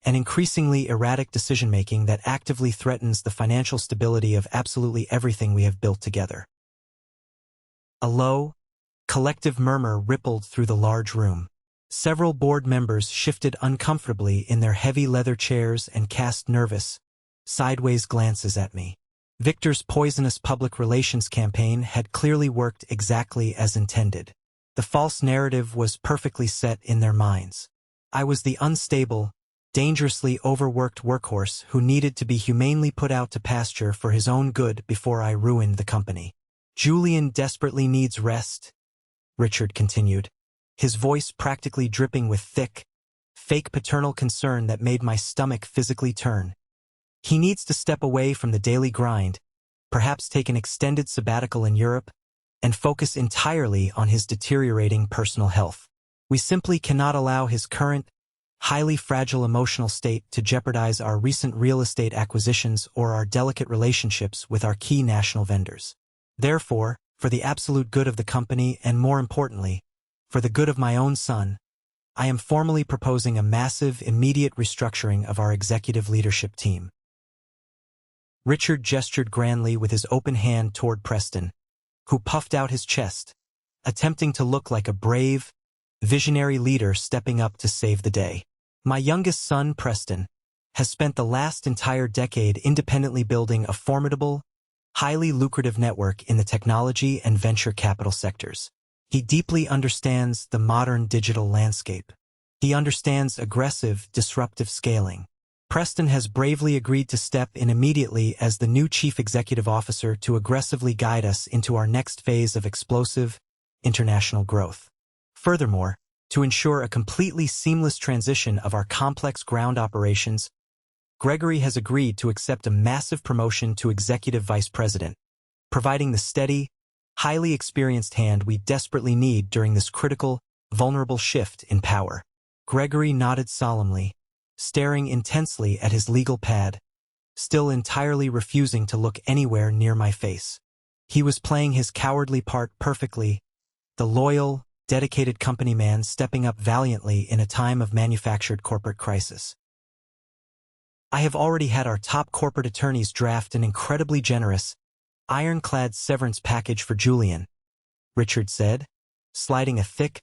and increasingly erratic decision-making that actively threatens the financial stability of absolutely everything we have built together. A low, collective murmur rippled through the large room. Several board members shifted uncomfortably in their heavy leather chairs and cast nervous, sideways glances at me. Victor's poisonous public relations campaign had clearly worked exactly as intended. The false narrative was perfectly set in their minds. I was the unstable, dangerously overworked workhorse who needed to be humanely put out to pasture for his own good before I ruined the company. Julian desperately needs rest, Richard continued, his voice practically dripping with thick, fake paternal concern that made my stomach physically turn. He needs to step away from the daily grind, perhaps take an extended sabbatical in Europe, and focus entirely on his deteriorating personal health. We simply cannot allow his current, highly fragile emotional state to jeopardize our recent real estate acquisitions or our delicate relationships with our key national vendors. Therefore, for the absolute good of the company and more importantly, for the good of my own son, I am formally proposing a massive, immediate restructuring of our executive leadership team. Richard gestured grandly with his open hand toward Preston, who puffed out his chest, attempting to look like a brave, visionary leader stepping up to save the day. My youngest son, Preston, has spent the last entire decade independently building a formidable, highly lucrative network in the technology and venture capital sectors. He deeply understands the modern digital landscape. He understands aggressive, disruptive scaling. Preston has bravely agreed to step in immediately as the new chief executive officer to aggressively guide us into our next phase of explosive, international growth. Furthermore, to ensure a completely seamless transition of our complex ground operations, Gregory has agreed to accept a massive promotion to executive vice president, providing the steady, highly experienced hand we desperately need during this critical, vulnerable shift in power. Gregory nodded solemnly, staring intensely at his legal pad, still entirely refusing to look anywhere near my face. He was playing his cowardly part perfectly, the loyal, dedicated company man stepping up valiantly in a time of manufactured corporate crisis. I have already had our top corporate attorneys draft an incredibly generous, ironclad severance package for Julian, Richard said, sliding a thick,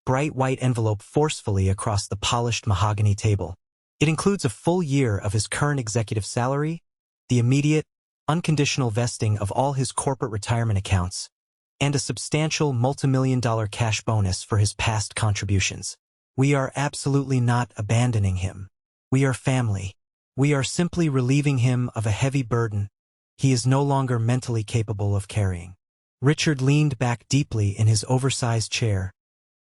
bright white envelope forcefully across the polished mahogany table. It includes a full year of his current executive salary, the immediate, unconditional vesting of all his corporate retirement accounts, and a substantial multimillion-dollar cash bonus for his past contributions. We are absolutely not abandoning him. We are family. We are simply relieving him of a heavy burden he is no longer mentally capable of carrying. Richard leaned back deeply in his oversized chair,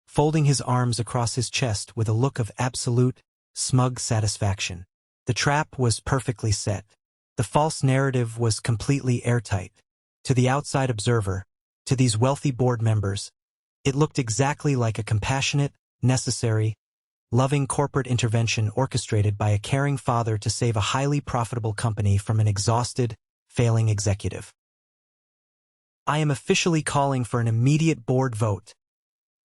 folding his arms across his chest with a look of absolute, smug satisfaction. The trap was perfectly set. The false narrative was completely airtight. To the outside observer, to these wealthy board members, it looked exactly like a compassionate, necessary, loving corporate intervention orchestrated by a caring father to save a highly profitable company from an exhausted, failing executive. I am officially calling for an immediate board vote,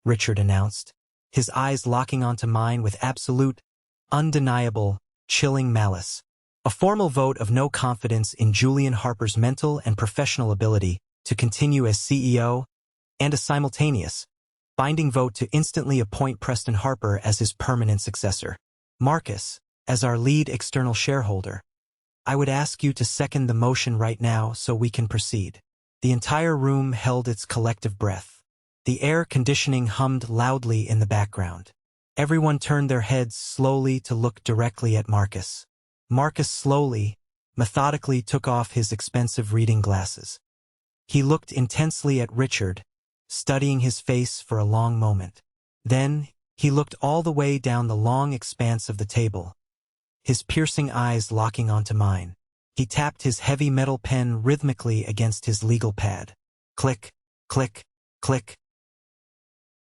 Richard announced, his eyes locking onto mine with absolute, undeniable, chilling malice. A formal vote of no confidence in Julian Harper's mental and professional ability to continue as CEO, and a simultaneous, binding vote to instantly appoint Preston Harper as his permanent successor. Marcus, as our lead external shareholder, I would ask you to second the motion right now so we can proceed. The entire room held its collective breath. The air conditioning hummed loudly in the background. Everyone turned their heads slowly to look directly at Marcus. Marcus slowly, methodically took off his expensive reading glasses. He looked intensely at Richard, studying his face for a long moment. Then, he looked all the way down the long expanse of the table, his piercing eyes locking onto mine. He tapped his heavy metal pen rhythmically against his legal pad. Click, click, click.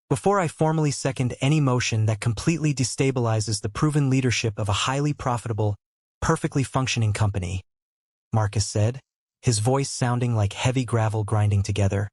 Before I formally second any motion that completely destabilizes the proven leadership of a highly profitable, perfectly functioning company, Marcus said, his voice sounding like heavy gravel grinding together,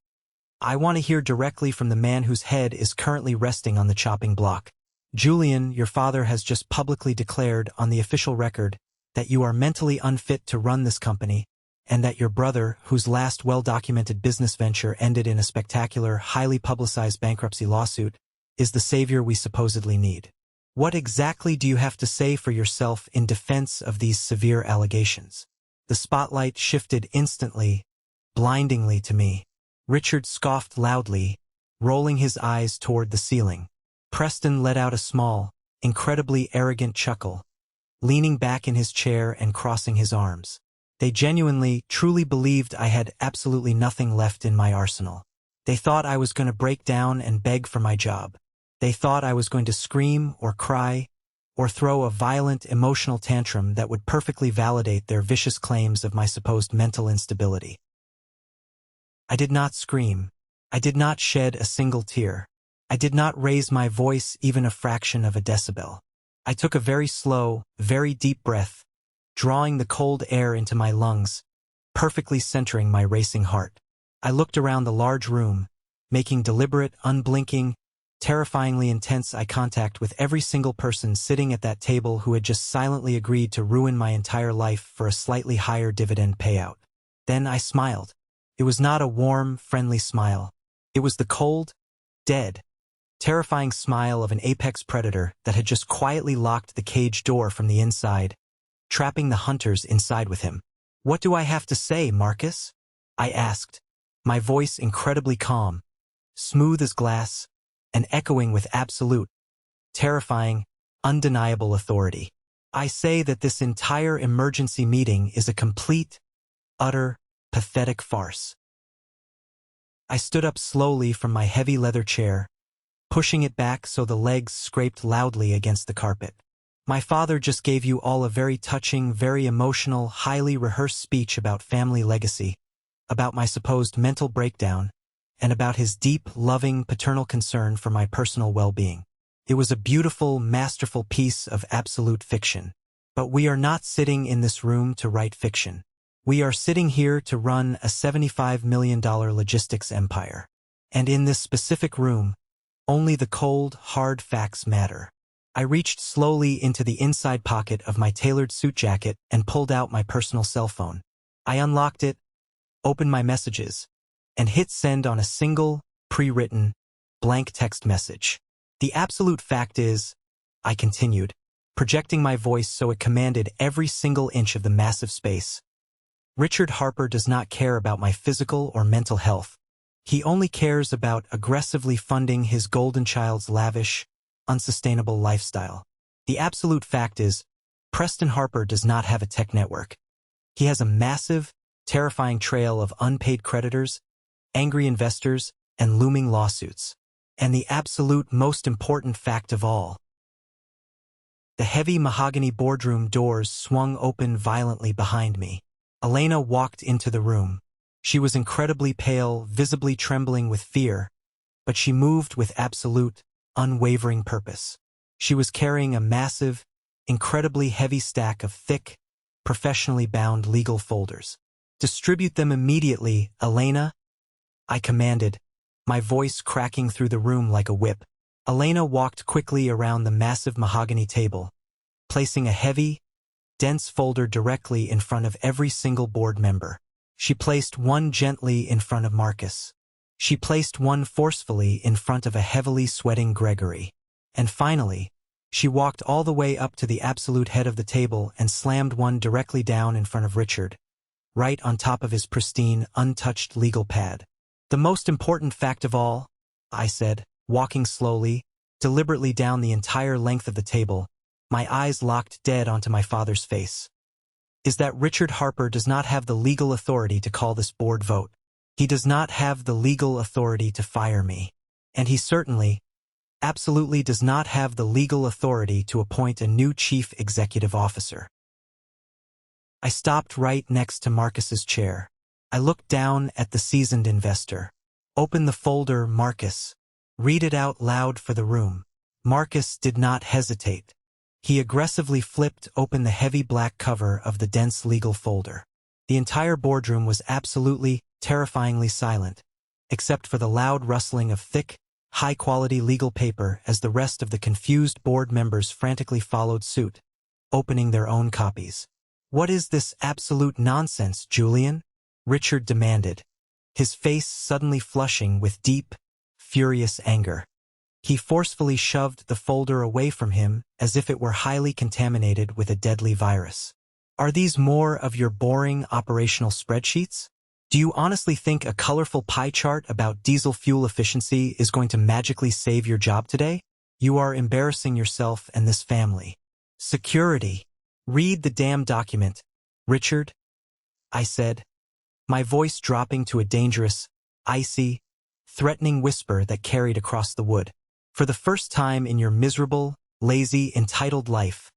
I want to hear directly from the man whose head is currently resting on the chopping block. Julian, your father has just publicly declared on the official record that you are mentally unfit to run this company, and that your brother, whose last well-documented business venture ended in a spectacular, highly publicized bankruptcy lawsuit, is the savior we supposedly need. What exactly do you have to say for yourself in defense of these severe allegations? The spotlight shifted instantly, blindingly to me. Richard scoffed loudly, rolling his eyes toward the ceiling. Preston let out a small, incredibly arrogant chuckle, leaning back in his chair and crossing his arms. They genuinely, truly believed I had absolutely nothing left in my arsenal. They thought I was going to break down and beg for my job. They thought I was going to scream or cry or throw a violent emotional tantrum that would perfectly validate their vicious claims of my supposed mental instability. I did not scream. I did not shed a single tear. I did not raise my voice even a fraction of a decibel. I took a very slow, very deep breath, drawing the cold air into my lungs, perfectly centering my racing heart. I looked around the large room, making deliberate, unblinking, terrifyingly intense eye contact with every single person sitting at that table who had just silently agreed to ruin my entire life for a slightly higher dividend payout. Then I smiled. It was not a warm, friendly smile. It was the cold, dead, terrifying smile of an apex predator that had just quietly locked the cage door from the inside, trapping the hunters inside with him. What do I have to say, Marcus? I asked, my voice incredibly calm, smooth as glass, and echoing with absolute, terrifying, undeniable authority. I say that this entire emergency meeting is a complete, utter, pathetic farce. I stood up slowly from my heavy leather chair, pushing it back so the legs scraped loudly against the carpet. My father just gave you all a very touching, very emotional, highly rehearsed speech about family legacy, about my supposed mental breakdown, and about his deep, loving, paternal concern for my personal well-being. It was a beautiful, masterful piece of absolute fiction. But we are not sitting in this room to write fiction. We are sitting here to run a $75 million logistics empire. And in this specific room, only the cold, hard facts matter. I reached slowly into the inside pocket of my tailored suit jacket and pulled out my personal cell phone. I unlocked it, opened my messages, and hit send on a single, pre-written, blank text message. The absolute fact is, I continued, projecting my voice so it commanded every single inch of the massive space. Richard Harper does not care about my physical or mental health. He only cares about aggressively funding his golden child's lavish, unsustainable lifestyle. The absolute fact is, Preston Harper does not have a tech network. He has a massive, terrifying trail of unpaid creditors, angry investors, and looming lawsuits. And the absolute most important fact of all. The heavy mahogany boardroom doors swung open violently behind me. Elena walked into the room. She was incredibly pale, visibly trembling with fear, but she moved with absolute, unwavering purpose. She was carrying a massive, incredibly heavy stack of thick, professionally bound legal folders. Distribute them immediately, Elena, I commanded, my voice cracking through the room like a whip. Elena walked quickly around the massive mahogany table, placing a heavy, dense folder directly in front of every single board member. She placed one gently in front of Marcus. She placed one forcefully in front of a heavily sweating Gregory. And finally, she walked all the way up to the absolute head of the table and slammed one directly down in front of Richard, right on top of his pristine, untouched legal pad. The most important fact of all, I said, walking slowly, deliberately down the entire length of the table, my eyes locked dead onto my father's face, is that Richard Harper does not have the legal authority to call this board vote. He does not have the legal authority to fire me. And he certainly, absolutely does not have the legal authority to appoint a new chief executive officer. I stopped right next to Marcus's chair. I looked down at the seasoned investor. Open the folder, Marcus, Read it out loud for the room. Marcus did not hesitate. He aggressively flipped open the heavy black cover of the dense legal folder. The entire boardroom was absolutely, terrifyingly silent, except for the loud rustling of thick, high-quality legal paper as the rest of the confused board members frantically followed suit, opening their own copies. "What is this absolute nonsense, Julian?" Richard demanded, his face suddenly flushing with deep, furious anger. He forcefully shoved the folder away from him as if it were highly contaminated with a deadly virus. "Are these more of your boring operational spreadsheets? Do you honestly think a colorful pie chart about diesel fuel efficiency is going to magically save your job today? You are embarrassing yourself and this family." "Security. Read the damn document, Richard," I said, my voice dropping to a dangerous, icy, threatening whisper that carried across the wood. "For the first time in your miserable, lazy, entitled life,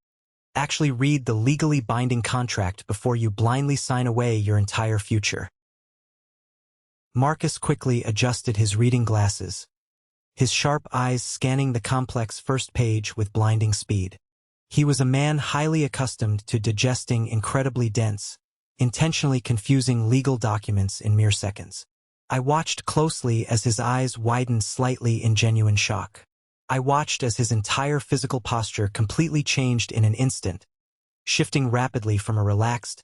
actually read the legally binding contract before you blindly sign away your entire future." Marcus quickly adjusted his reading glasses, his sharp eyes scanning the complex first page with blinding speed. He was a man highly accustomed to digesting incredibly dense, intentionally confusing legal documents in mere seconds. I watched closely as his eyes widened slightly in genuine shock. I watched as his entire physical posture completely changed in an instant, shifting rapidly from a relaxed,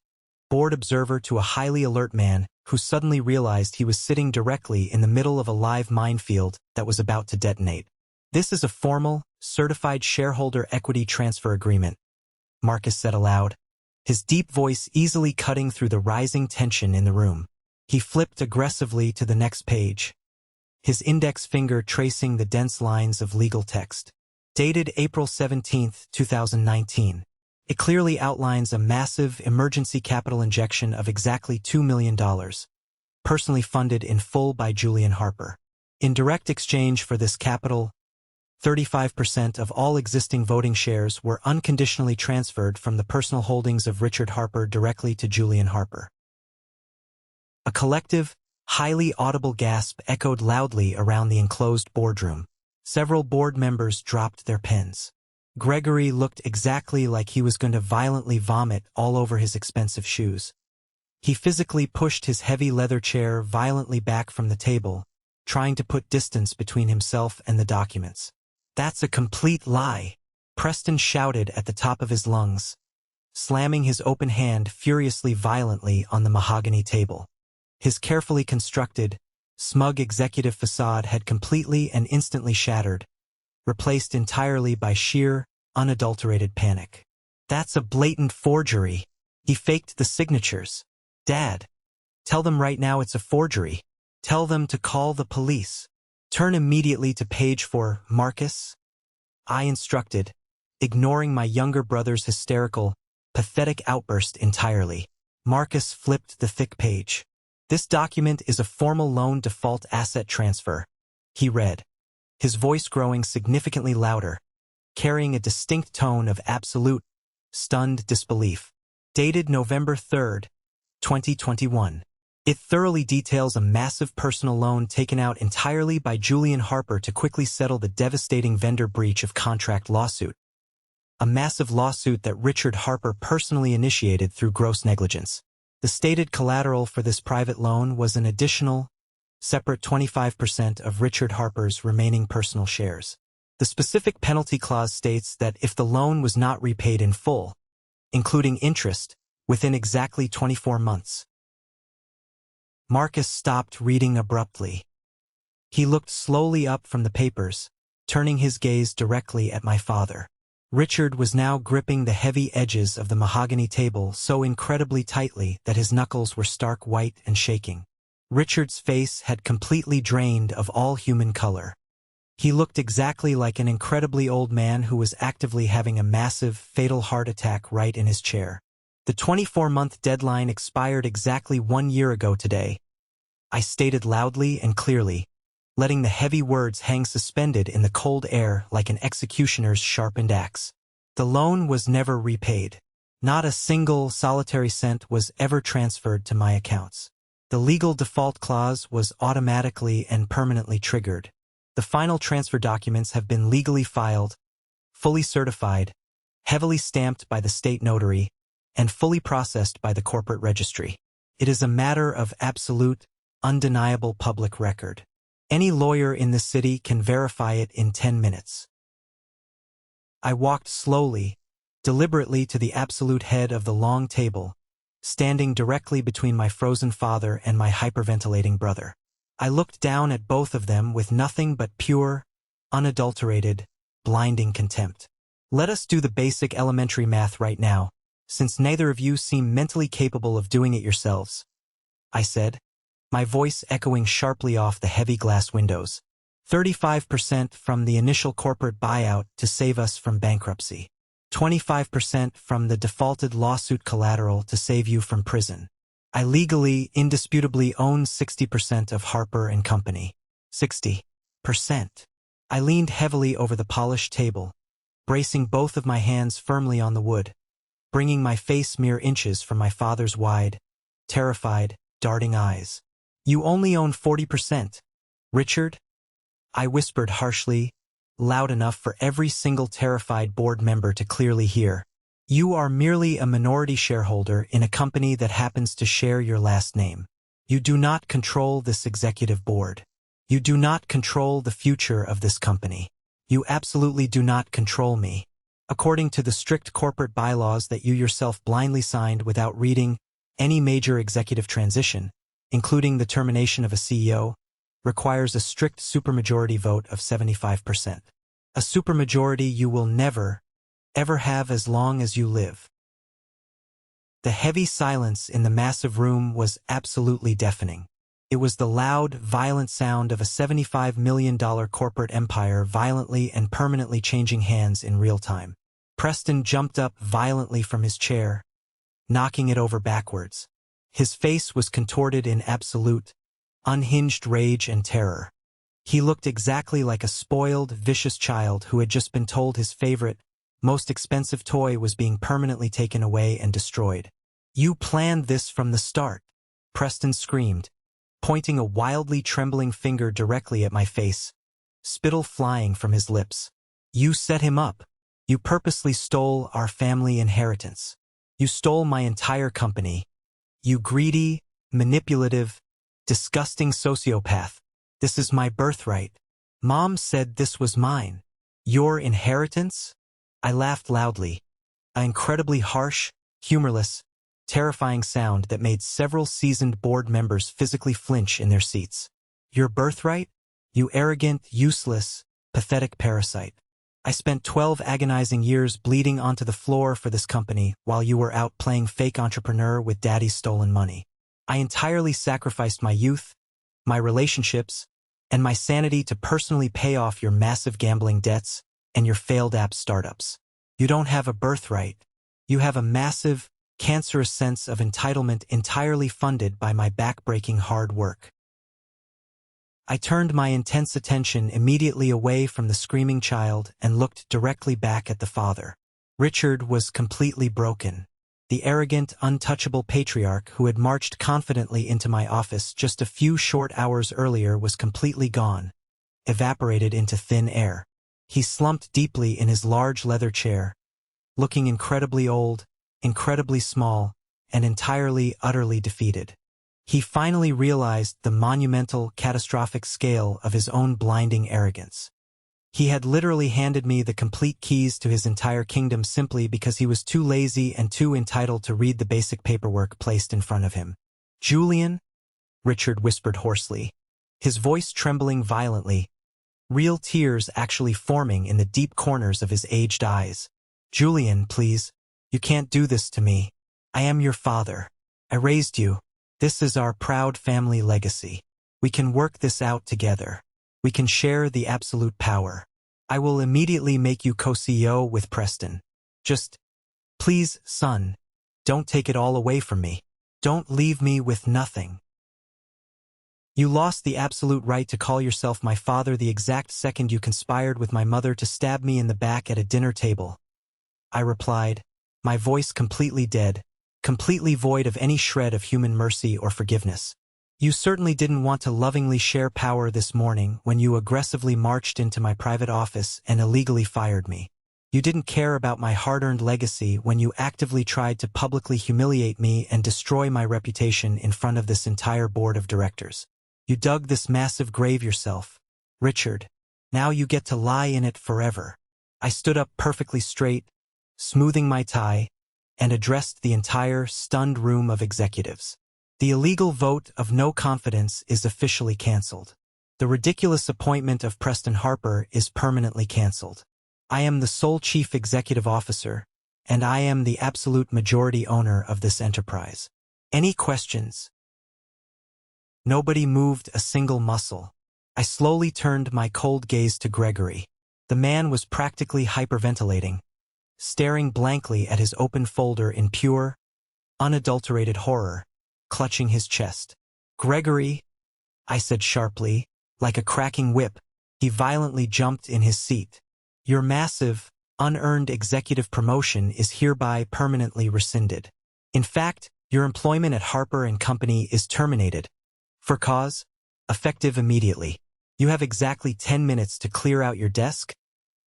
bored observer to a highly alert man who suddenly realized he was sitting directly in the middle of a live minefield that was about to detonate. "This is a formal, certified shareholder equity transfer agreement," Marcus said aloud, his deep voice easily cutting through the rising tension in the room. He flipped aggressively to the next page, his index finger tracing the dense lines of legal text. Dated April 17, 2019. It clearly outlines a massive emergency capital injection of exactly $2 million, personally funded in full by Julian Harper. In direct exchange for this capital, 35% of all existing voting shares were unconditionally transferred from the personal holdings of Richard Harper directly to Julian Harper. A collective, highly audible gasp echoed loudly around the enclosed boardroom. Several board members dropped their pens. Gregory looked exactly like he was going to violently vomit all over his expensive shoes. He physically pushed his heavy leather chair violently back from the table, trying to put distance between himself and the documents. "That's a complete lie," Preston shouted at the top of his lungs, slamming his open hand furiously violently on the mahogany table. His carefully constructed, smug executive facade had completely and instantly shattered, replaced entirely by sheer, unadulterated panic. "That's a blatant forgery. He faked the signatures. Dad, tell them right now it's a forgery. Tell them to call the police. Turn immediately to page 4, Marcus," I instructed, ignoring my younger brother's hysterical, pathetic outburst entirely. Marcus flipped the thick page. "This document is a formal loan default asset transfer," he read, his voice growing significantly louder, carrying a distinct tone of absolute, stunned disbelief. "Dated November 3, 2021. It thoroughly details a massive personal loan taken out entirely by Julian Harper to quickly settle the devastating vendor breach of contract lawsuit. A massive lawsuit that Richard Harper personally initiated through gross negligence. The stated collateral for this private loan was an additional, separate 25% of Richard Harper's remaining personal shares. The specific penalty clause states that if the loan was not repaid in full, including interest, within exactly 24 months. Marcus stopped reading abruptly. He looked slowly up from the papers, turning his gaze directly at my father. Richard was now gripping the heavy edges of the mahogany table so incredibly tightly that his knuckles were stark white and shaking. Richard's face had completely drained of all human color. He looked exactly like an incredibly old man who was actively having a massive, fatal heart attack right in his chair. "The 24-month deadline expired exactly 1 year ago today," I stated loudly and clearly, letting the heavy words hang suspended in the cold air like an executioner's sharpened axe. "The loan was never repaid. Not a single solitary cent was ever transferred to my accounts. The legal default clause was automatically and permanently triggered. The final transfer documents have been legally filed, fully certified, heavily stamped by the state notary, and fully processed by the corporate registry. It is a matter of absolute, undeniable public record. Any lawyer in the city can verify it in 10 minutes. I walked slowly, deliberately to the absolute head of the long table, standing directly between my frozen father and my hyperventilating brother. I looked down at both of them with nothing but pure, unadulterated, blinding contempt. Let us do the basic elementary math right now, since neither of you seem mentally capable of doing it yourselves, I said, my voice echoing sharply off the heavy glass windows. 35% from the initial corporate buyout to save us from bankruptcy. 25% from the defaulted lawsuit collateral to save you from prison. I legally, indisputably own 60% of Harper & Company. 60%. I leaned heavily over the polished table, bracing both of my hands firmly on the wood, bringing my face mere inches from my father's wide, terrified, darting eyes. You only own 40%, Richard? I whispered harshly, loud enough for every single terrified board member to clearly hear. You are merely a minority shareholder in a company that happens to share your last name. You do not control this executive board. You do not control the future of this company. You absolutely do not control me. According to the strict corporate bylaws that you yourself blindly signed without reading, any major executive transition, including the termination of a CEO, requires a strict supermajority vote of 75%. A supermajority you will never, ever have as long as you live. The heavy silence in the massive room was absolutely deafening. It was the loud, violent sound of a $75 million corporate empire violently and permanently changing hands in real time. Preston jumped up violently from his chair, knocking it over backwards. His face was contorted in absolute, unhinged rage and terror. He looked exactly like a spoiled, vicious child who had just been told his favorite, most expensive toy was being permanently taken away and destroyed. You planned this from the start, Preston screamed, pointing a wildly trembling finger directly at my face, spittle flying from his lips. You set him up. You purposely stole our family inheritance. You stole my entire company. You greedy, manipulative, disgusting sociopath. This is my birthright. Mom said this was mine. Your inheritance? I laughed loudly. An incredibly harsh, humorless, terrifying sound that made several seasoned board members physically flinch in their seats. Your birthright? You arrogant, useless, pathetic parasite. I spent 12 agonizing years bleeding onto the floor for this company while you were out playing fake entrepreneur with daddy's stolen money. I entirely sacrificed my youth, my relationships, and my sanity to personally pay off your massive gambling debts and your failed app startups. You don't have a birthright. You have a massive, cancerous sense of entitlement entirely funded by my backbreaking hard work. I turned my intense attention immediately away from the screaming child and looked directly back at the father. Richard was completely broken. The arrogant, untouchable patriarch who had marched confidently into my office just a few short hours earlier was completely gone, evaporated into thin air. He slumped deeply in his large leather chair, looking incredibly old, incredibly small, and entirely, utterly defeated. He finally realized the monumental, catastrophic scale of his own blinding arrogance. He had literally handed me the complete keys to his entire kingdom simply because he was too lazy and too entitled to read the basic paperwork placed in front of him. Julian? Richard whispered hoarsely, his voice trembling violently, real tears actually forming in the deep corners of his aged eyes. Julian, please. You can't do this to me. I am your father. I raised you. This is our proud family legacy. We can work this out together. We can share the absolute power. I will immediately make you co-CEO with Preston. Just, please, son, don't take it all away from me. Don't leave me with nothing. You lost the absolute right to call yourself my father the exact second you conspired with my mother to stab me in the back at a dinner table. I replied, my voice completely dead, completely void of any shred of human mercy or forgiveness. You certainly didn't want to lovingly share power this morning when you aggressively marched into my private office and illegally fired me. You didn't care about my hard-earned legacy when you actively tried to publicly humiliate me and destroy my reputation in front of this entire board of directors. You dug this massive grave yourself. Richard, now you get to lie in it forever. I stood up perfectly straight, smoothing my tie, and addressed the entire stunned room of executives. The illegal vote of no confidence is officially canceled. The ridiculous appointment of Preston Harper is permanently canceled. I am the sole chief executive officer, and I am the absolute majority owner of this enterprise. Any questions? Nobody moved a single muscle. I slowly turned my cold gaze to Gregory. The man was practically hyperventilating, staring blankly at his open folder in pure, unadulterated horror, clutching his chest. "Gregory," I said sharply, like a cracking whip. He violently jumped in his seat. "Your massive, unearned executive promotion is hereby permanently rescinded. In fact, your employment at Harper & Company is terminated. For cause, effective immediately. You have exactly 10 minutes to clear out your desk,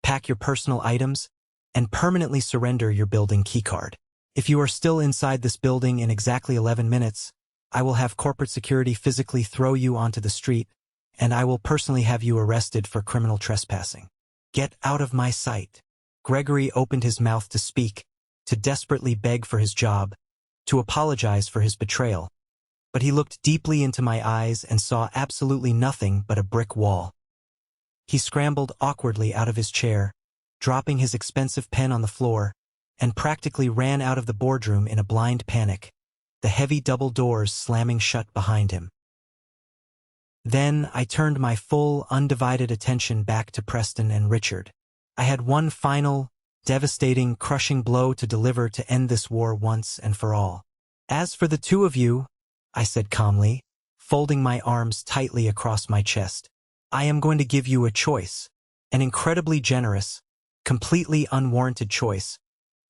pack your personal items, and permanently surrender your building keycard. If you are still inside this building in exactly 11 minutes, I will have corporate security physically throw you onto the street, and I will personally have you arrested for criminal trespassing. Get out of my sight." Gregory opened his mouth to speak, to desperately beg for his job, to apologize for his betrayal. But he looked deeply into my eyes and saw absolutely nothing but a brick wall. He scrambled awkwardly out of his chair, dropping his expensive pen on the floor, and practically ran out of the boardroom in a blind panic, the heavy double doors slamming shut behind him. Then I turned my full, undivided attention back to Preston and Richard. I had one final, devastating, crushing blow to deliver to end this war once and for all. "As for the two of you," I said calmly, folding my arms tightly across my chest, "I am going to give you a choice, an incredibly generous, completely unwarranted choice,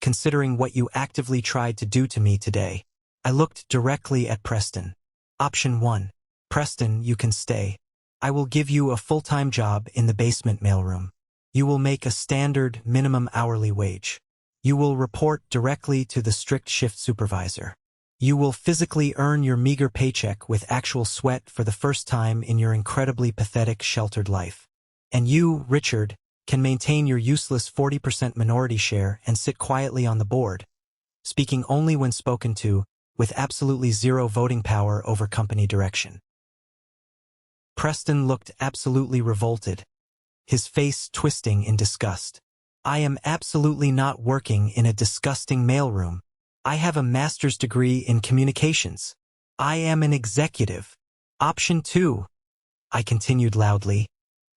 considering what you actively tried to do to me today." I looked directly at Preston. Option 1. Preston, you can stay. I will give you a full-time job in the basement mailroom. You will make a standard minimum hourly wage. You will report directly to the strict shift supervisor. You will physically earn your meager paycheck with actual sweat for the first time in your incredibly pathetic sheltered life. And you, Richard, can maintain your useless 40% minority share and sit quietly on the board, speaking only when spoken to, with absolutely zero voting power over company direction. Preston looked absolutely revolted, his face twisting in disgust. "I am absolutely not working in a disgusting mailroom. I have a master's degree in communications. I am an executive. Option 2, I continued loudly,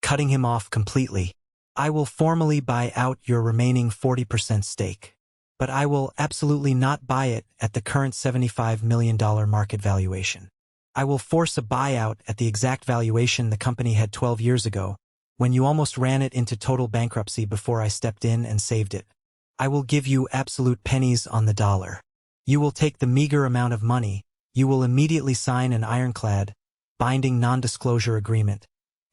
cutting him off completely. "I will formally buy out your remaining 40% stake. But I will absolutely not buy it at the current $75 million market valuation. I will force a buyout at the exact valuation the company had 12 years ago, when you almost ran it into total bankruptcy before I stepped in and saved it. I will give you absolute pennies on the dollar. You will take the meager amount of money, you will immediately sign an ironclad, binding non-disclosure agreement,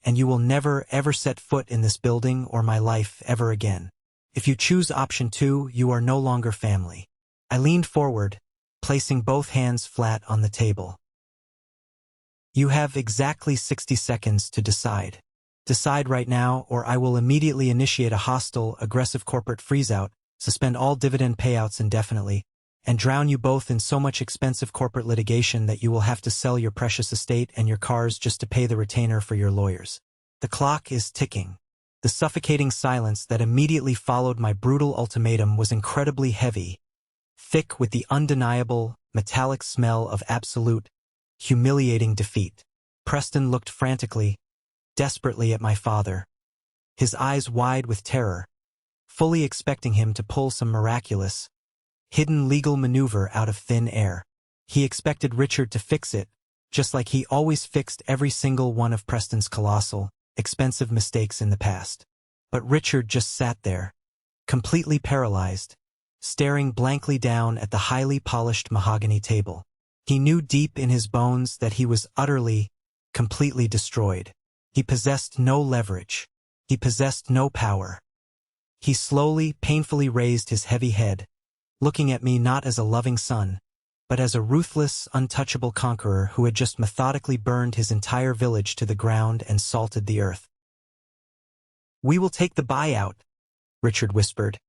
and you will never ever set foot in this building or my life ever again. If you choose option 2, you are no longer family." I leaned forward, placing both hands flat on the table. "You have exactly 60 seconds to decide. Decide right now, or I will immediately initiate a hostile, aggressive corporate freeze-out, suspend all dividend payouts indefinitely, and drown you both in so much expensive corporate litigation that you will have to sell your precious estate and your cars just to pay the retainer for your lawyers. The clock is ticking." The suffocating silence that immediately followed my brutal ultimatum was incredibly heavy, thick with the undeniable, metallic smell of absolute, humiliating defeat. Preston looked frantically, desperately at my father, his eyes wide with terror, fully expecting him to pull some miraculous, hidden legal maneuver out of thin air. He expected Richard to fix it, just like he always fixed every single one of Preston's colossal, expensive mistakes in the past. But Richard just sat there, completely paralyzed, staring blankly down at the highly polished mahogany table. He knew deep in his bones that he was utterly, completely destroyed. He possessed no leverage. He possessed no power. He slowly, painfully raised his heavy head, looking at me not as a loving son, but as a ruthless, untouchable conqueror who had just methodically burned his entire village to the ground and salted the earth. "We will take the buyout," Richard whispered,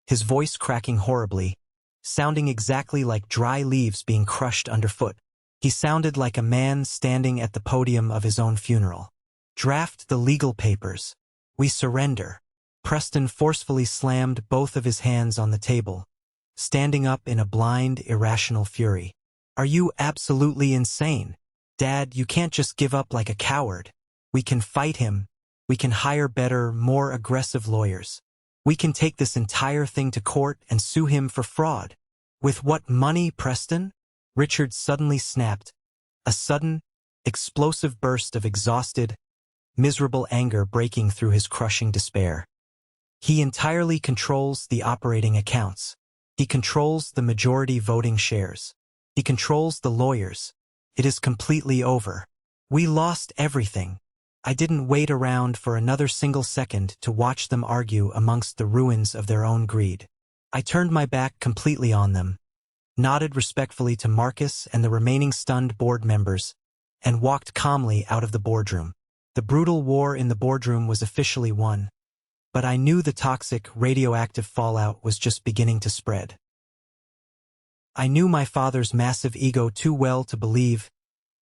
his voice cracking horribly, sounding exactly like dry leaves being crushed underfoot. He sounded like a man standing at the podium of his own funeral. "Draft the legal papers. We surrender." Preston forcefully slammed both of his hands on the table, standing up in a blind, irrational fury. "Are you absolutely insane? Dad, you can't just give up like a coward. We can fight him. We can hire better, more aggressive lawyers. We can take this entire thing to court and sue him for fraud." "With what money, Preston?" Richard suddenly snapped, a sudden, explosive burst of exhausted, miserable anger breaking through his crushing despair. "He entirely controls the operating accounts. He controls the majority voting shares. He controls the lawyers. It is completely over. We lost everything. I didn't wait around for another single second to watch them argue amongst the ruins of their own greed. I turned my back completely on them, nodded respectfully to Marcus and the remaining stunned board members, and walked calmly out of the boardroom. The brutal war in the boardroom was officially won, but I knew the toxic, radioactive fallout was just beginning to spread. I knew my father's massive ego too well to believe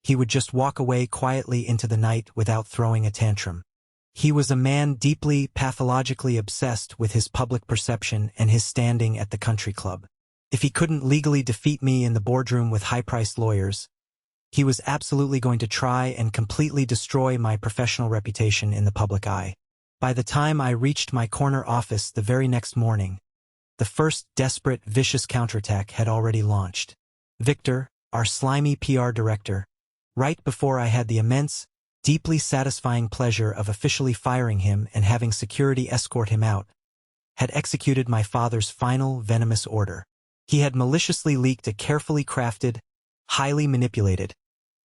he would just walk away quietly into the night without throwing a tantrum. He was a man deeply, pathologically obsessed with his public perception and his standing at the country club. If he couldn't legally defeat me in the boardroom with high-priced lawyers, he was absolutely going to try and completely destroy my professional reputation in the public eye. By the time I reached my corner office the very next morning, the first desperate, vicious counterattack had already launched. Victor, our slimy PR director, right before I had the immense, deeply satisfying pleasure of officially firing him and having security escort him out, had executed my father's final, venomous order. He had maliciously leaked a carefully crafted, highly manipulated,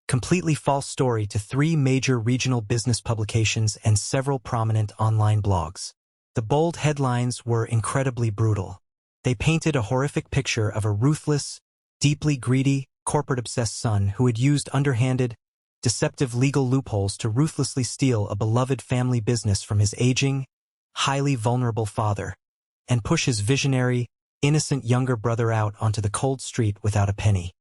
completely false story to 3 major regional business publications and several prominent online blogs. The bold headlines were incredibly brutal. They painted a horrific picture of a ruthless, deeply greedy, corporate-obsessed son who had used underhanded, deceptive legal loopholes to ruthlessly steal a beloved family business from his aging, highly vulnerable father, and push his visionary, innocent younger brother out onto the cold street without a penny.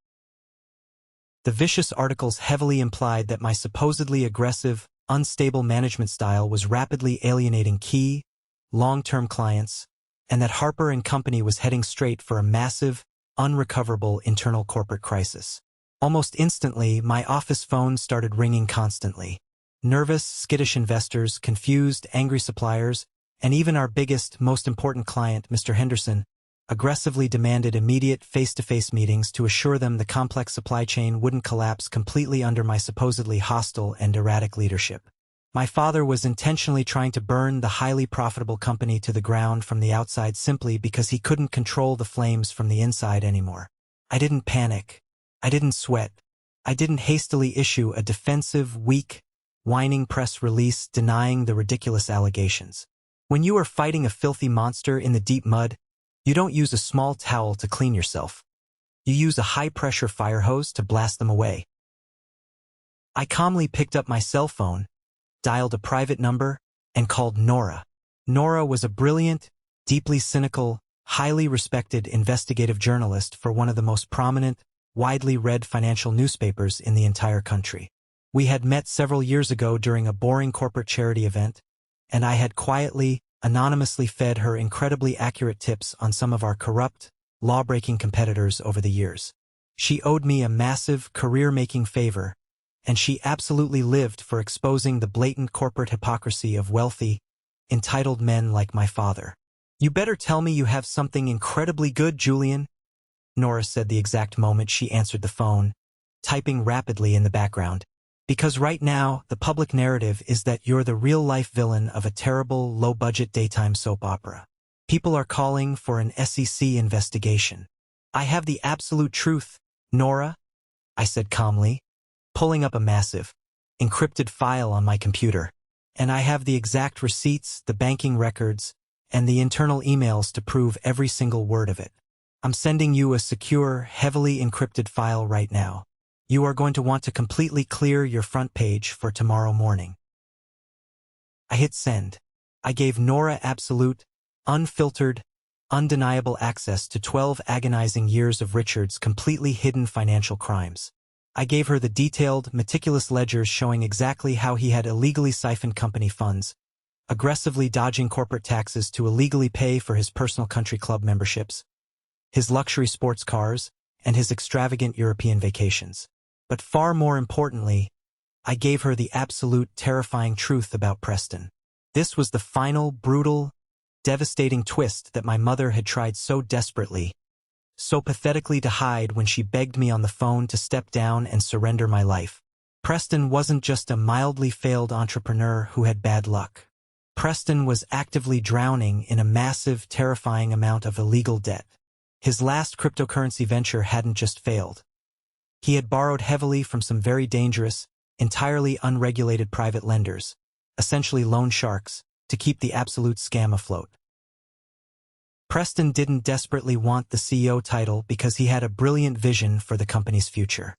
The vicious articles heavily implied that my supposedly aggressive, unstable management style was rapidly alienating key, long-term clients, and that Harper & Company was heading straight for a massive, unrecoverable internal corporate crisis. Almost instantly, my office phone started ringing constantly. Nervous, skittish investors, confused, angry suppliers, and even our biggest, most important client, Mr. Henderson, aggressively demanded immediate face-to-face meetings to assure them the complex supply chain wouldn't collapse completely under my supposedly hostile and erratic leadership. My father was intentionally trying to burn the highly profitable company to the ground from the outside simply because he couldn't control the flames from the inside anymore. I didn't panic. I didn't sweat. I didn't hastily issue a defensive, weak, whining press release denying the ridiculous allegations. When you are fighting a filthy monster in the deep mud, you don't use a small towel to clean yourself. You use a high-pressure fire hose to blast them away. I calmly picked up my cell phone, dialed a private number, and called Nora. Nora was a brilliant, deeply cynical, highly respected investigative journalist for one of the most prominent, widely read financial newspapers in the entire country. We had met several years ago during a boring corporate charity event, and I had quietly, anonymously fed her incredibly accurate tips on some of our corrupt, law-breaking competitors over the years. She owed me a massive, career-making favor, and she absolutely lived for exposing the blatant corporate hypocrisy of wealthy, entitled men like my father. "You better tell me you have something incredibly good, Julian," Nora said the exact moment she answered the phone, typing rapidly in the background. "Because right now, the public narrative is that you're the real-life villain of a terrible, low-budget daytime soap opera. People are calling for an SEC investigation. I have the absolute truth, Nora. I said calmly, pulling up a massive, encrypted file on my computer. And I have the exact receipts, the banking records, and the internal emails to prove every single word of it. I'm sending you a secure, heavily encrypted file right now. You are going to want to completely clear your front page for tomorrow morning. I hit send. I gave Nora absolute, unfiltered, undeniable access to 12 agonizing years of Richard's completely hidden financial crimes. I gave her the detailed, meticulous ledgers showing exactly how he had illegally siphoned company funds, aggressively dodging corporate taxes to illegally pay for his personal country club memberships, his luxury sports cars, and his extravagant European vacations. But far more importantly, I gave her the absolute terrifying truth about Preston. This was the final, brutal, devastating twist that my mother had tried so desperately, so pathetically to hide when she begged me on the phone to step down and surrender my life. Preston wasn't just a mildly failed entrepreneur who had bad luck. Preston was actively drowning in a massive, terrifying amount of illegal debt. His last cryptocurrency venture hadn't just failed. He had borrowed heavily from some very dangerous, entirely unregulated private lenders, essentially loan sharks, to keep the absolute scam afloat. Preston didn't desperately want the CEO title because he had a brilliant vision for the company's future.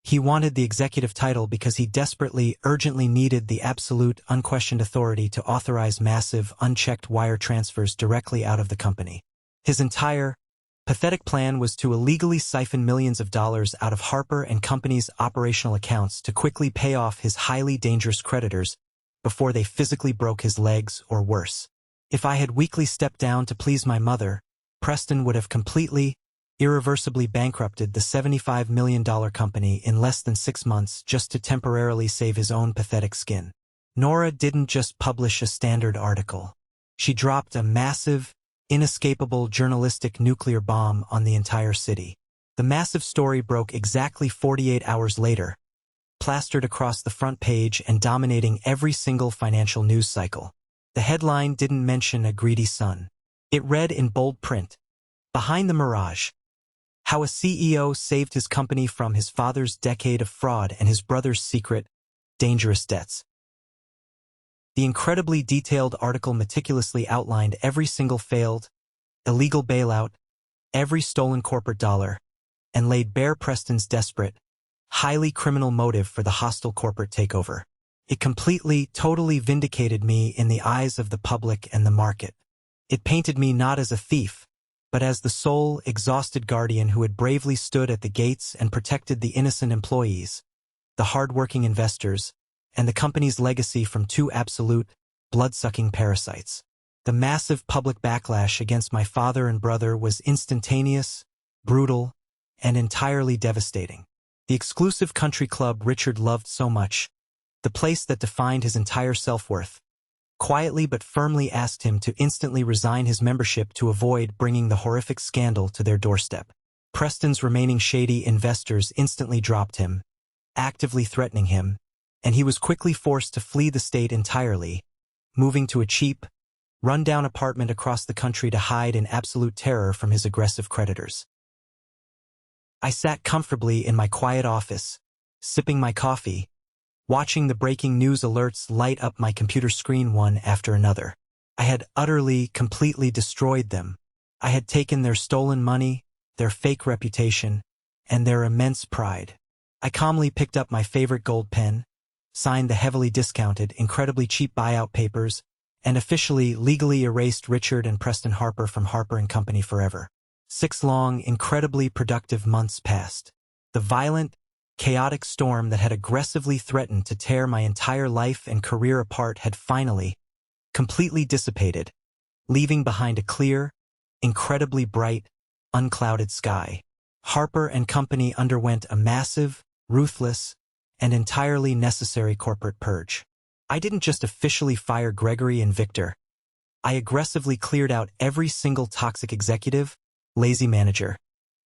He wanted the executive title because he desperately, urgently needed the absolute, unquestioned authority to authorize massive, unchecked wire transfers directly out of the company. His entire, pathetic plan was to illegally siphon millions of dollars out of Harper & Company's operational accounts to quickly pay off his highly dangerous creditors before they physically broke his legs or worse. If I had weakly stepped down to please my mother, Preston would have completely, irreversibly bankrupted the $75 million company in less than 6 months just to temporarily save his own pathetic skin. Nora didn't just publish a standard article. She dropped a massive, inescapable journalistic nuclear bomb on the entire city. The massive story broke exactly 48 hours later, plastered across the front page and dominating every single financial news cycle. The headline didn't mention a greedy son. It read in bold print, "Behind the Mirage. How a CEO saved his company from his father's decade of fraud and his brother's secret, dangerous debts." The incredibly detailed article meticulously outlined every single failed, illegal bailout, every stolen corporate dollar, and laid bare Preston's desperate, highly criminal motive for the hostile corporate takeover. It completely, totally vindicated me in the eyes of the public and the market. It painted me not as a thief, but as the sole, exhausted guardian who had bravely stood at the gates and protected the innocent employees, the hard-working investors, and the company's legacy from two absolute, blood-sucking parasites. The massive public backlash against my father and brother was instantaneous, brutal, and entirely devastating. The exclusive country club Richard loved so much, the place that defined his entire self-worth, quietly but firmly asked him to instantly resign his membership to avoid bringing the horrific scandal to their doorstep. Preston's remaining shady investors instantly dropped him, actively threatening him, and he was quickly forced to flee the state entirely, moving to a cheap, run-down apartment across the country to hide in absolute terror from his aggressive creditors. I sat comfortably in my quiet office, sipping my coffee, watching the breaking news alerts light up my computer screen one after another. I had utterly, completely destroyed them. I had taken their stolen money, their fake reputation, and their immense pride. I calmly picked up my favorite gold pen, signed the heavily discounted, incredibly cheap buyout papers, and officially, legally erased Richard and Preston Harper from Harper & Company forever. 6 long, incredibly productive months passed. The violent, chaotic storm that had aggressively threatened to tear my entire life and career apart had finally, completely dissipated, leaving behind a clear, incredibly bright, unclouded sky. Harper & Company underwent a massive, ruthless, and entirely necessary corporate purge. I didn't just officially fire Gregory and Victor. I aggressively cleared out every single toxic executive, lazy manager,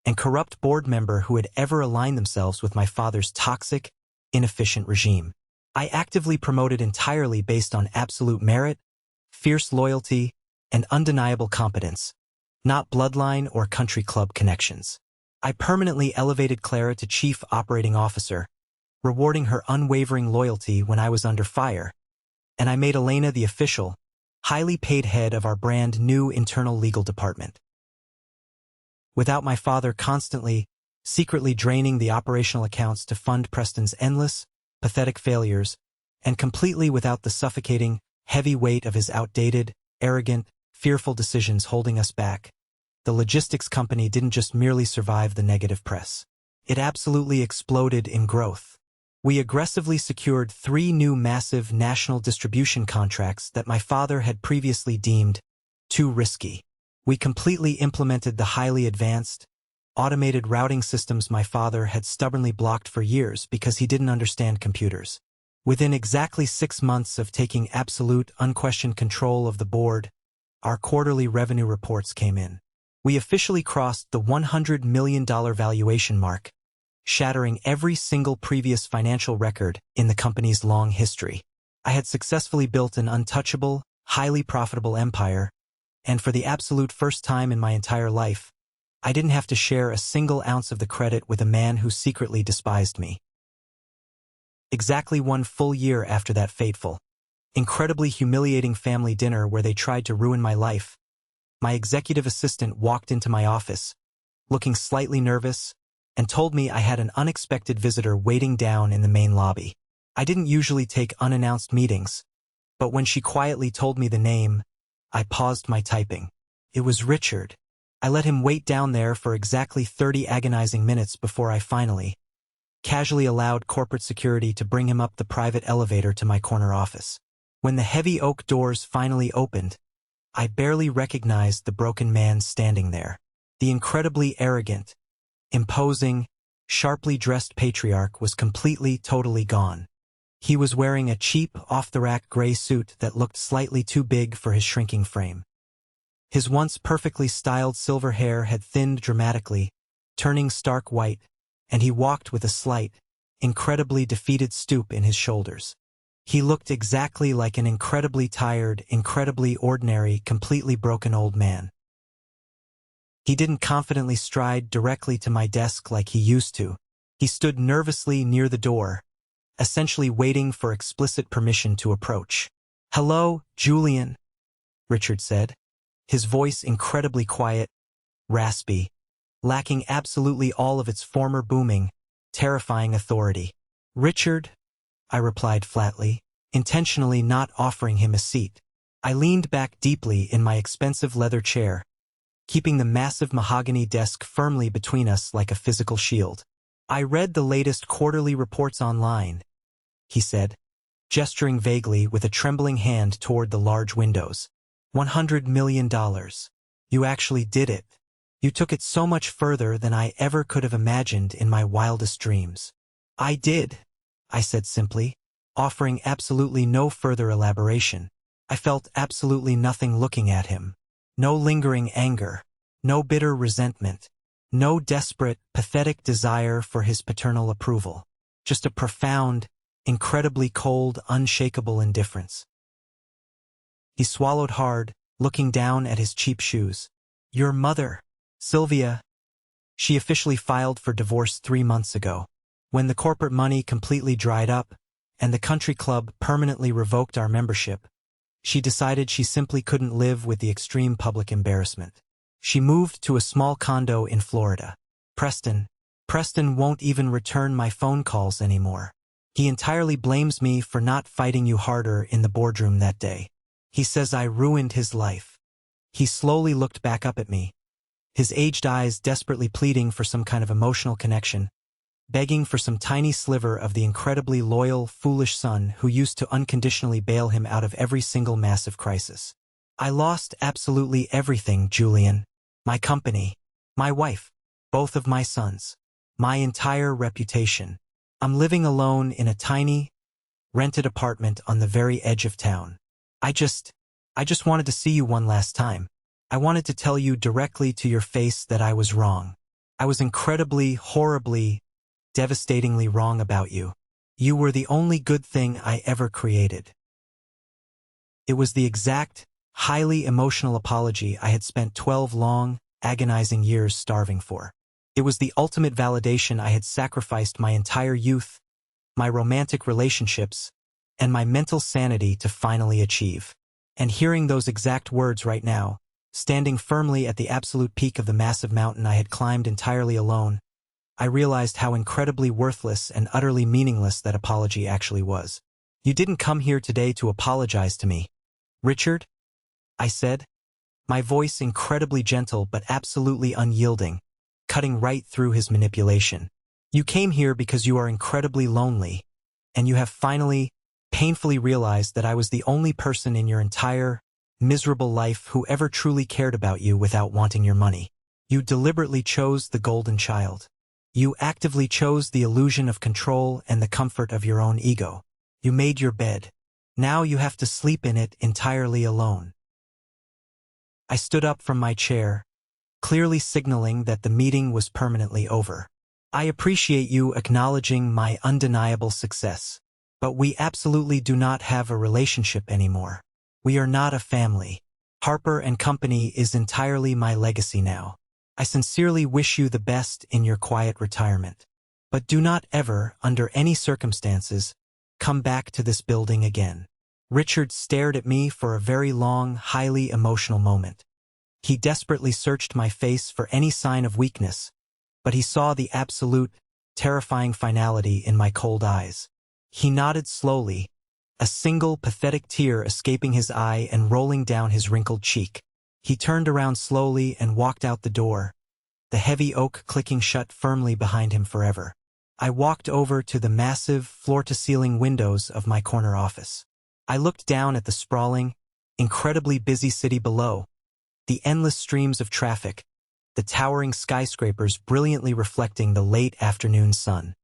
and corrupt board member who had ever aligned themselves with my father's toxic, inefficient regime. I actively promoted entirely based on absolute merit, fierce loyalty, and undeniable competence, not bloodline or country club connections. I permanently elevated Clara to Chief Operating Officer, rewarding her unwavering loyalty when I was under fire, and I made Elena the official, highly paid head of our brand new internal legal department. Without my father constantly, secretly draining the operational accounts to fund Preston's endless, pathetic failures, and completely without the suffocating, heavy weight of his outdated, arrogant, fearful decisions holding us back, the logistics company didn't just merely survive the negative press. It absolutely exploded in growth. We aggressively secured 3 new massive national distribution contracts that my father had previously deemed too risky. We completely implemented the highly advanced, automated routing systems my father had stubbornly blocked for years because he didn't understand computers. Within exactly 6 months of taking absolute, unquestioned control of the board, our quarterly revenue reports came in. We officially crossed the $100 million valuation mark, shattering every single previous financial record in the company's long history. I had successfully built an untouchable, highly profitable empire, and for the absolute first time in my entire life, I didn't have to share a single ounce of the credit with a man who secretly despised me. Exactly 1 full year after that fateful, incredibly humiliating family dinner where they tried to ruin my life, my executive assistant walked into my office, looking slightly nervous, and told me I had an unexpected visitor waiting down in the main lobby. I didn't usually take unannounced meetings, but when she quietly told me the name, I paused my typing. It was Richard. I let him wait down there for exactly 30 agonizing minutes before I finally, casually allowed corporate security to bring him up the private elevator to my corner office. When the heavy oak doors finally opened, I barely recognized the broken man standing there. The incredibly arrogant, imposing, sharply dressed patriarch was completely, totally gone. He was wearing a cheap, off-the-rack gray suit that looked slightly too big for his shrinking frame. His once perfectly styled silver hair had thinned dramatically, turning stark white, and he walked with a slight, incredibly defeated stoop in his shoulders. He looked exactly like an incredibly tired, incredibly ordinary, completely broken old man. He didn't confidently stride directly to my desk like he used to. He stood nervously near the door, essentially waiting for explicit permission to approach. "Hello, Julian," Richard said, his voice incredibly quiet, raspy, lacking absolutely all of its former booming, terrifying authority. "Richard," I replied flatly, intentionally not offering him a seat. I leaned back deeply in my expensive leather chair, keeping the massive mahogany desk firmly between us like a physical shield. "I read the latest quarterly reports online," he said, gesturing vaguely with a trembling hand toward the large windows. $100 million. You actually did it. You took it so much further than I ever could have imagined in my wildest dreams." "I did," I said simply, offering absolutely no further elaboration. I felt absolutely nothing looking at him. No lingering anger, no bitter resentment, no desperate, pathetic desire for his paternal approval. Just a profound, incredibly cold, unshakable indifference. He swallowed hard, looking down at his cheap shoes. "Your mother, Sylvia, she officially filed for divorce 3 months ago. When the corporate money completely dried up, and the country club permanently revoked our membership, she decided she simply couldn't live with the extreme public embarrassment. She moved to a small condo in Florida. Preston won't even return my phone calls anymore. He entirely blames me for not fighting you harder in the boardroom that day. He says I ruined his life." He slowly looked back up at me, his aged eyes desperately pleading for some kind of emotional connection, begging for some tiny sliver of the incredibly loyal, foolish son who used to unconditionally bail him out of every single massive crisis. "I lost absolutely everything, Julian. My company, my wife, both of my sons, my entire reputation. I'm living alone in a tiny, rented apartment on the very edge of town. I just wanted to see you one last time. I wanted to tell you directly to your face that I was wrong. I was incredibly, horribly, devastatingly wrong about you. You were the only good thing I ever created." It was the exact, highly emotional apology I had spent 12 long, agonizing years starving for. It was the ultimate validation I had sacrificed my entire youth, my romantic relationships, and my mental sanity to finally achieve. And hearing those exact words right now, standing firmly at the absolute peak of the massive mountain I had climbed entirely alone, I realized how incredibly worthless and utterly meaningless that apology actually was. "You didn't come here today to apologize to me, Richard," I said, my voice incredibly gentle but absolutely unyielding, cutting right through his manipulation. "You came here because you are incredibly lonely, and you have finally, painfully realized that I was the only person in your entire, miserable life who ever truly cared about you without wanting your money. You deliberately chose the golden child. You actively chose the illusion of control and the comfort of your own ego. You made your bed. Now you have to sleep in it entirely alone." I stood up from my chair, clearly signaling that the meeting was permanently over. "I appreciate you acknowledging my undeniable success, but we absolutely do not have a relationship anymore. We are not a family. Harper and Company is entirely my legacy now. I sincerely wish you the best in your quiet retirement. But do not ever, under any circumstances, come back to this building again." Richard stared at me for a very long, highly emotional moment. He desperately searched my face for any sign of weakness, but he saw the absolute, terrifying finality in my cold eyes. He nodded slowly, a single pathetic tear escaping his eye and rolling down his wrinkled cheek. He turned around slowly and walked out the door, the heavy oak clicking shut firmly behind him forever. I walked over to the massive, floor-to-ceiling windows of my corner office. I looked down at the sprawling, incredibly busy city below, the endless streams of traffic, the towering skyscrapers brilliantly reflecting the late afternoon sun.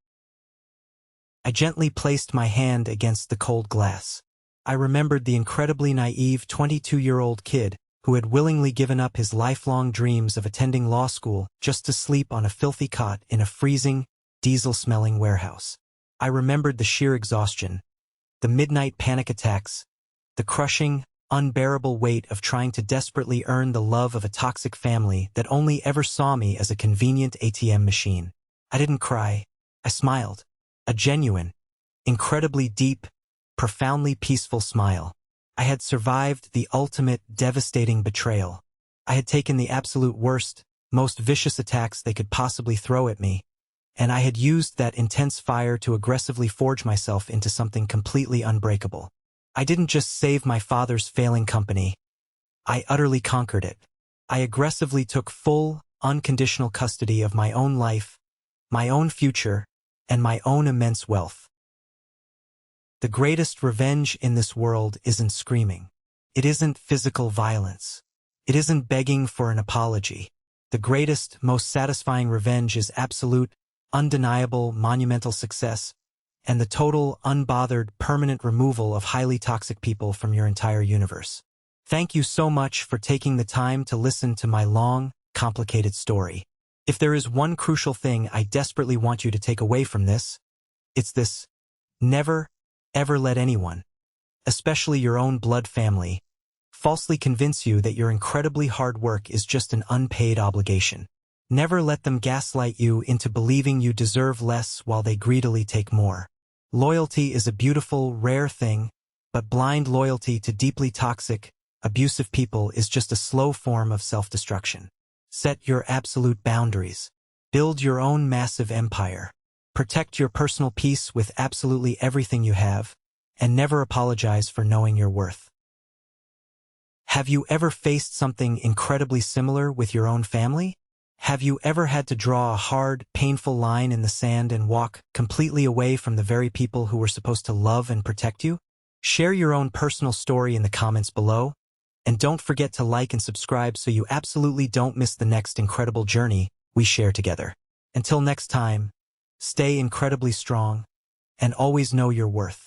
I gently placed my hand against the cold glass. I remembered the incredibly naive 22-year-old kid who had willingly given up his lifelong dreams of attending law school just to sleep on a filthy cot in a freezing, diesel-smelling warehouse. I remembered the sheer exhaustion, the midnight panic attacks, the crushing, unbearable weight of trying to desperately earn the love of a toxic family that only ever saw me as a convenient ATM machine. I didn't cry. I smiled. A genuine, incredibly deep, profoundly peaceful smile. I had survived the ultimate, devastating betrayal. I had taken the absolute worst, most vicious attacks they could possibly throw at me, and I had used that intense fire to aggressively forge myself into something completely unbreakable. I didn't just save my father's failing company. I utterly conquered it. I aggressively took full, unconditional custody of my own life, my own future, and my own immense wealth. The greatest revenge in this world isn't screaming. It isn't physical violence. It isn't begging for an apology. The greatest, most satisfying revenge is absolute, undeniable, monumental success, and the total, unbothered, permanent removal of highly toxic people from your entire universe. Thank you so much for taking the time to listen to my long, complicated story. If there is one crucial thing I desperately want you to take away from this, it's this: never, ever let anyone, especially your own blood family, falsely convince you that your incredibly hard work is just an unpaid obligation. Never let them gaslight you into believing you deserve less while they greedily take more. Loyalty is a beautiful, rare thing, but blind loyalty to deeply toxic, abusive people is just a slow form of self-destruction. Set your absolute boundaries. Build your own massive empire. Protect your personal peace with absolutely everything you have, and never apologize for knowing your worth. Have you ever faced something incredibly similar with your own family? Have you ever had to draw a hard, painful line in the sand and walk completely away from the very people who were supposed to love and protect you? Share your own personal story in the comments below, and don't forget to like and subscribe so you absolutely don't miss the next incredible journey we share together. Until next time, stay incredibly strong, and always know your worth.